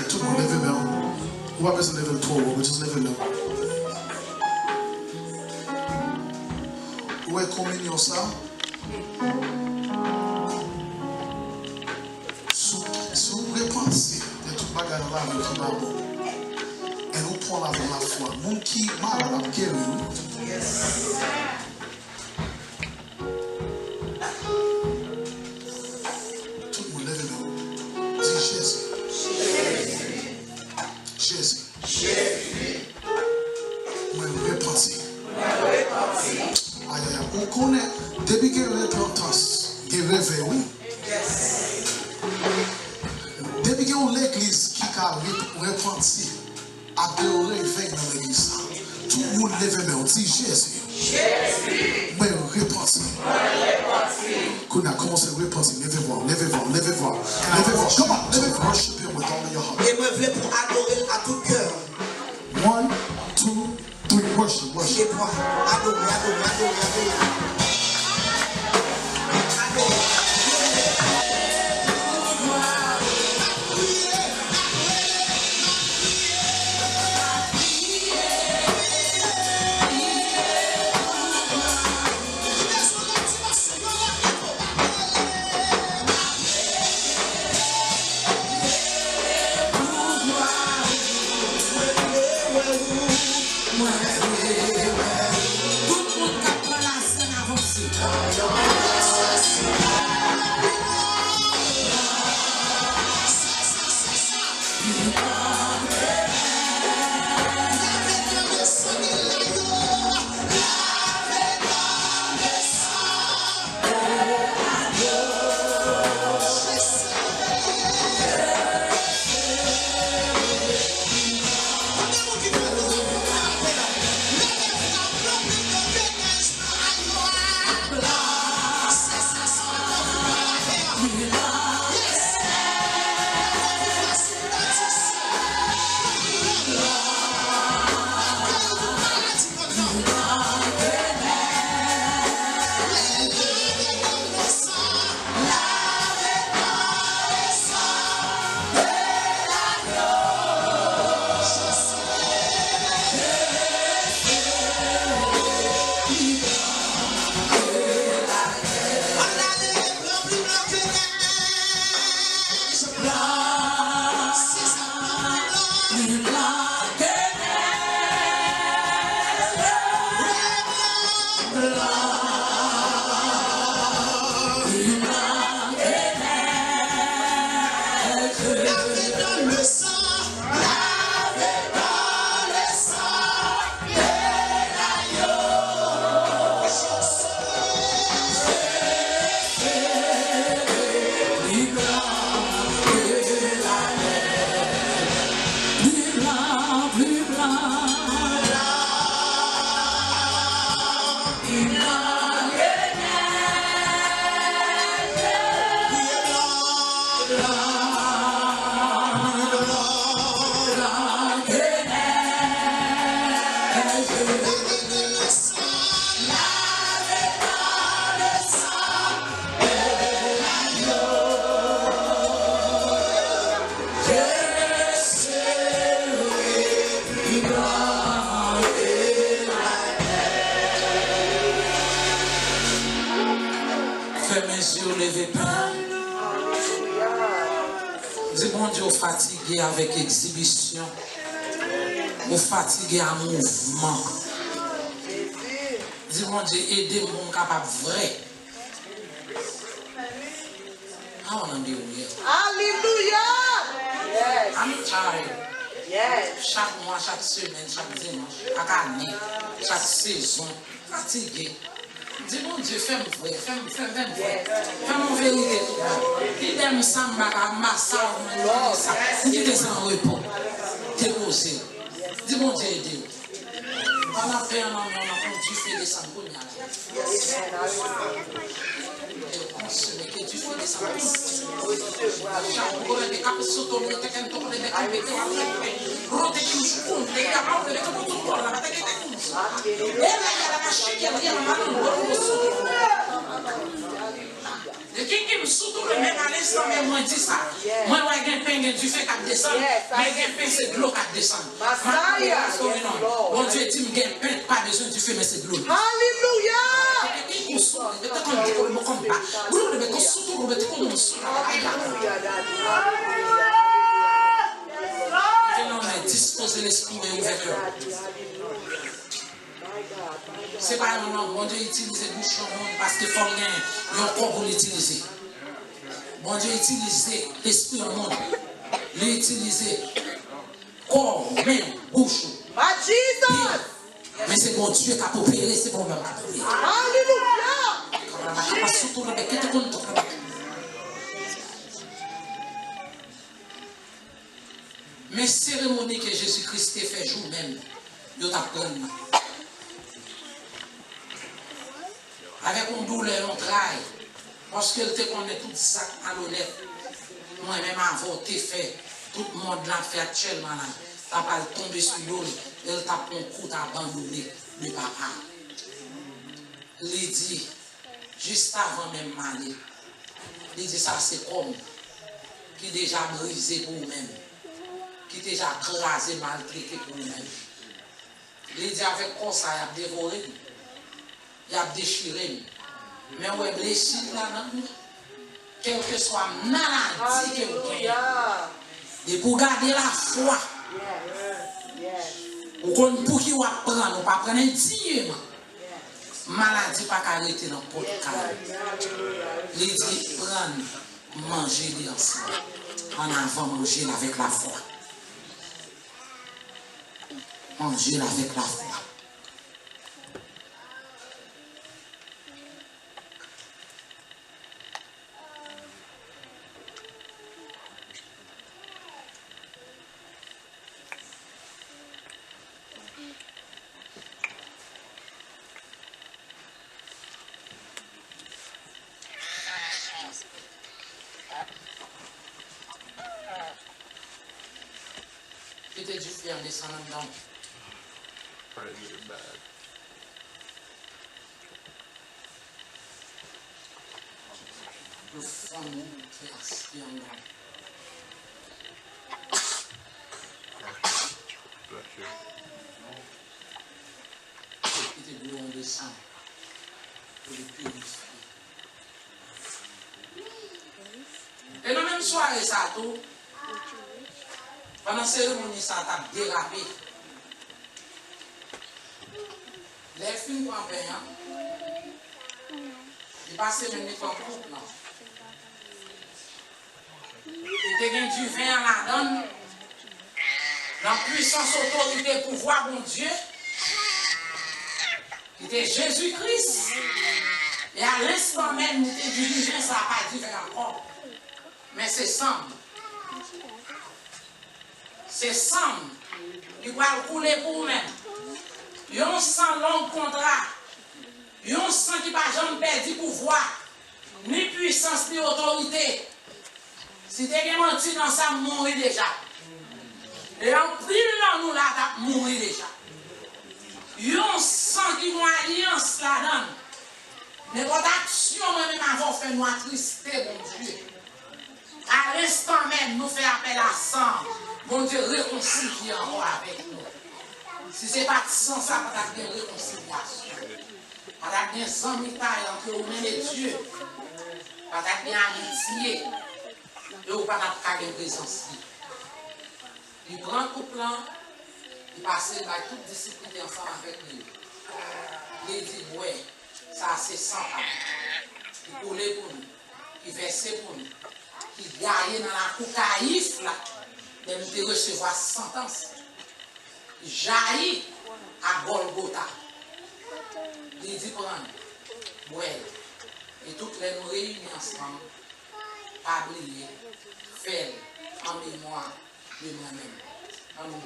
Tout le monde lève bien. On va pas se lever trop haut, mais juste lever là. Où est communion ça? Sous repensez de toute bagarre là, le combat bon. Et nous prenons la foi. Mon qui mal à la guerre. Tout le monde lève bien. Dis Jésus. Jésus. Moi, repentir. On connaît, depuis qu'il y a une repentance, il y a un réveil, oui. Depuis qu'il y a l'église qui a repenti, adorer, veille dans l'église, tout le monde lève les mains, on dit Jésus. Moi, repentir. Qu'on a commencé à repentir, levez-vous. Comment? Levez-vous. Worship him with all your heart. Et moi, je veux pour adorer à tout cœur. 1, 2, Fais mes yeux lever plein. Dis bon Dieu, fatigué avec exhibition. Ou fatigué à mouvement. Dis bon Dieu, aidez-moi capable vrai. I want to be real. Hallelujah. Yes. I'm tired. Yes. Chaque mois, chaque semaine, chaque dimanche, chaque année, chaque saison, fatigué. Dis mon Dieu, fais-moi vrai, fais-moi vrai. Fais-moi vérité tout le monde. Qui t'aime ça, ma ça, qui t'es sans repos. T'es posé. Dis mon Dieu, aidez-vous. On a fait un homme, on a continué des sangs. Que tu fais des sangs. Et qui me soutourne même à l'instant, mais moi dis ça. Moi, je vais gagner du fait qu'à descendre. Mais gagner c'est de l'eau qu'à descendre. Bon Dieu dit, je gagne pas besoin du fait, mais c'est de l'eau. Hallelujah. Disposer l'esprit et ouvrir le cœur. C'est pas un nom. Bon Dieu utilise le bouchon parce qu'il faut rien. Il y a un corps pour l'utiliser. Bon Dieu utilise l'esprit au monde. L'utiliser corps, main, bouche. Mais c'est bon Dieu qui a opéré, c'est bon Dieu qui a opéré. Alléluia. Mais cérémonie que Jésus-Christ a fait jour même, il t'a pris. Avec une douleur, on travaille. Parce qu'elle te connaît tout ça à l'honnête. Moi-même, avant, t'es fait. Tout le monde l'a fait actuellement. T'as pas tombé sur l'eau. Elle t'a pris un coup d'abandonner le papa. Il dit, juste avant même m'aller, il dit ça c'est comme qui déjà brisé pour vous-même. Qui déjà crasé, maltraité pour vous-même. Il dit avec quoi ça, il a dévoré. Il a déchiré. Mais on est blessé là-dedans. Quelle que soit la maladie que vous avez. Et pour garder la foi. Ou pour qui vous apprendre, ou pas prendre un dieu. Maladie pas arrêter dans le podcast. Il dit prendre, manger ensemble. En avant, manger avec la foi. Manger avec la foi. C'était du fer descendant dedans. Le fond fait aspirer en dedans. C'était de l'eau en descend pour le purifier. Et dans la même soirée, ça tout. Pendant la cérémonie, ça a dérapé. Les filles en payant, ils passaient même les trois groupes. Ils étaient du vin à la donne, dans puissance, autorité, pouvoir, bon Dieu, qui était Jésus-Christ. Et à l'instant même, il était du vin, ça n'a pas dit vin encore. Mais c'est sang. C'est sang. Il va couler pour vous-même. Il y a un sang long contrat. Il y a un sang qui ne va jamais perdre pouvoir, ni puissance, ni autorité. Si tu es menti dans ça, mourir déjà. Et en plus, nous là, mourir déjà. Il y a un sang qui m'a alliance là-dedans. Mais votre action, moi-même, avant, fait nous attrister, mon Dieu. À l'instant même, nous faisons appel à sang. Mon Dieu, réconcilie encore avec nous. Si ce n'est pas sans ça, on a bien réconciliation. On a bien sans mitaille entre nous et Dieu. Peut-être bien amitié. Et ou pas de présence. Il prend le couple, il passe par toute discipline ensemble avec lui. Il dit, ouais, ça c'est 100 ans. Il coule pour nous, il verse pour nous, il gagne dans la coucaïf là, de nous recevoir sentence. Il jaillit à Golgotha. Il dit, prendre, ouais, et toutes les nous réunir ensemble, pas oublier, faire en mémoire de moi-même. En nous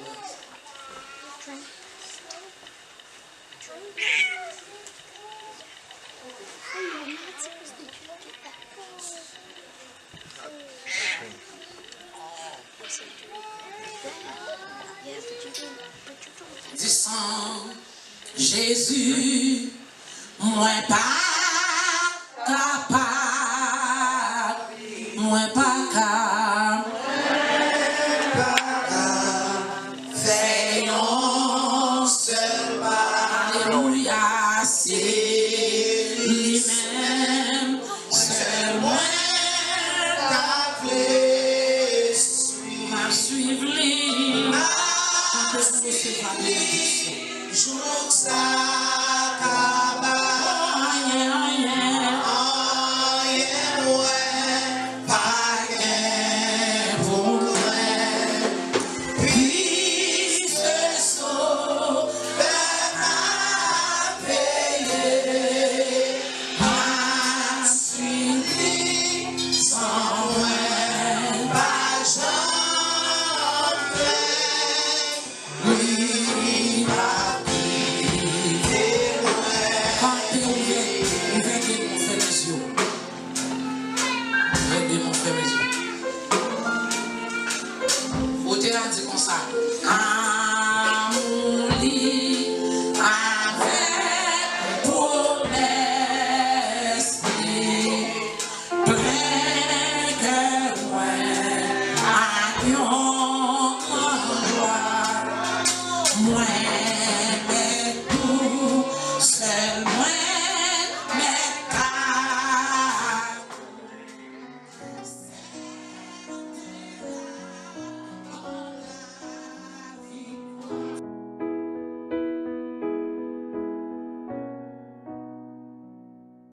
Descends, Jésus, moi pas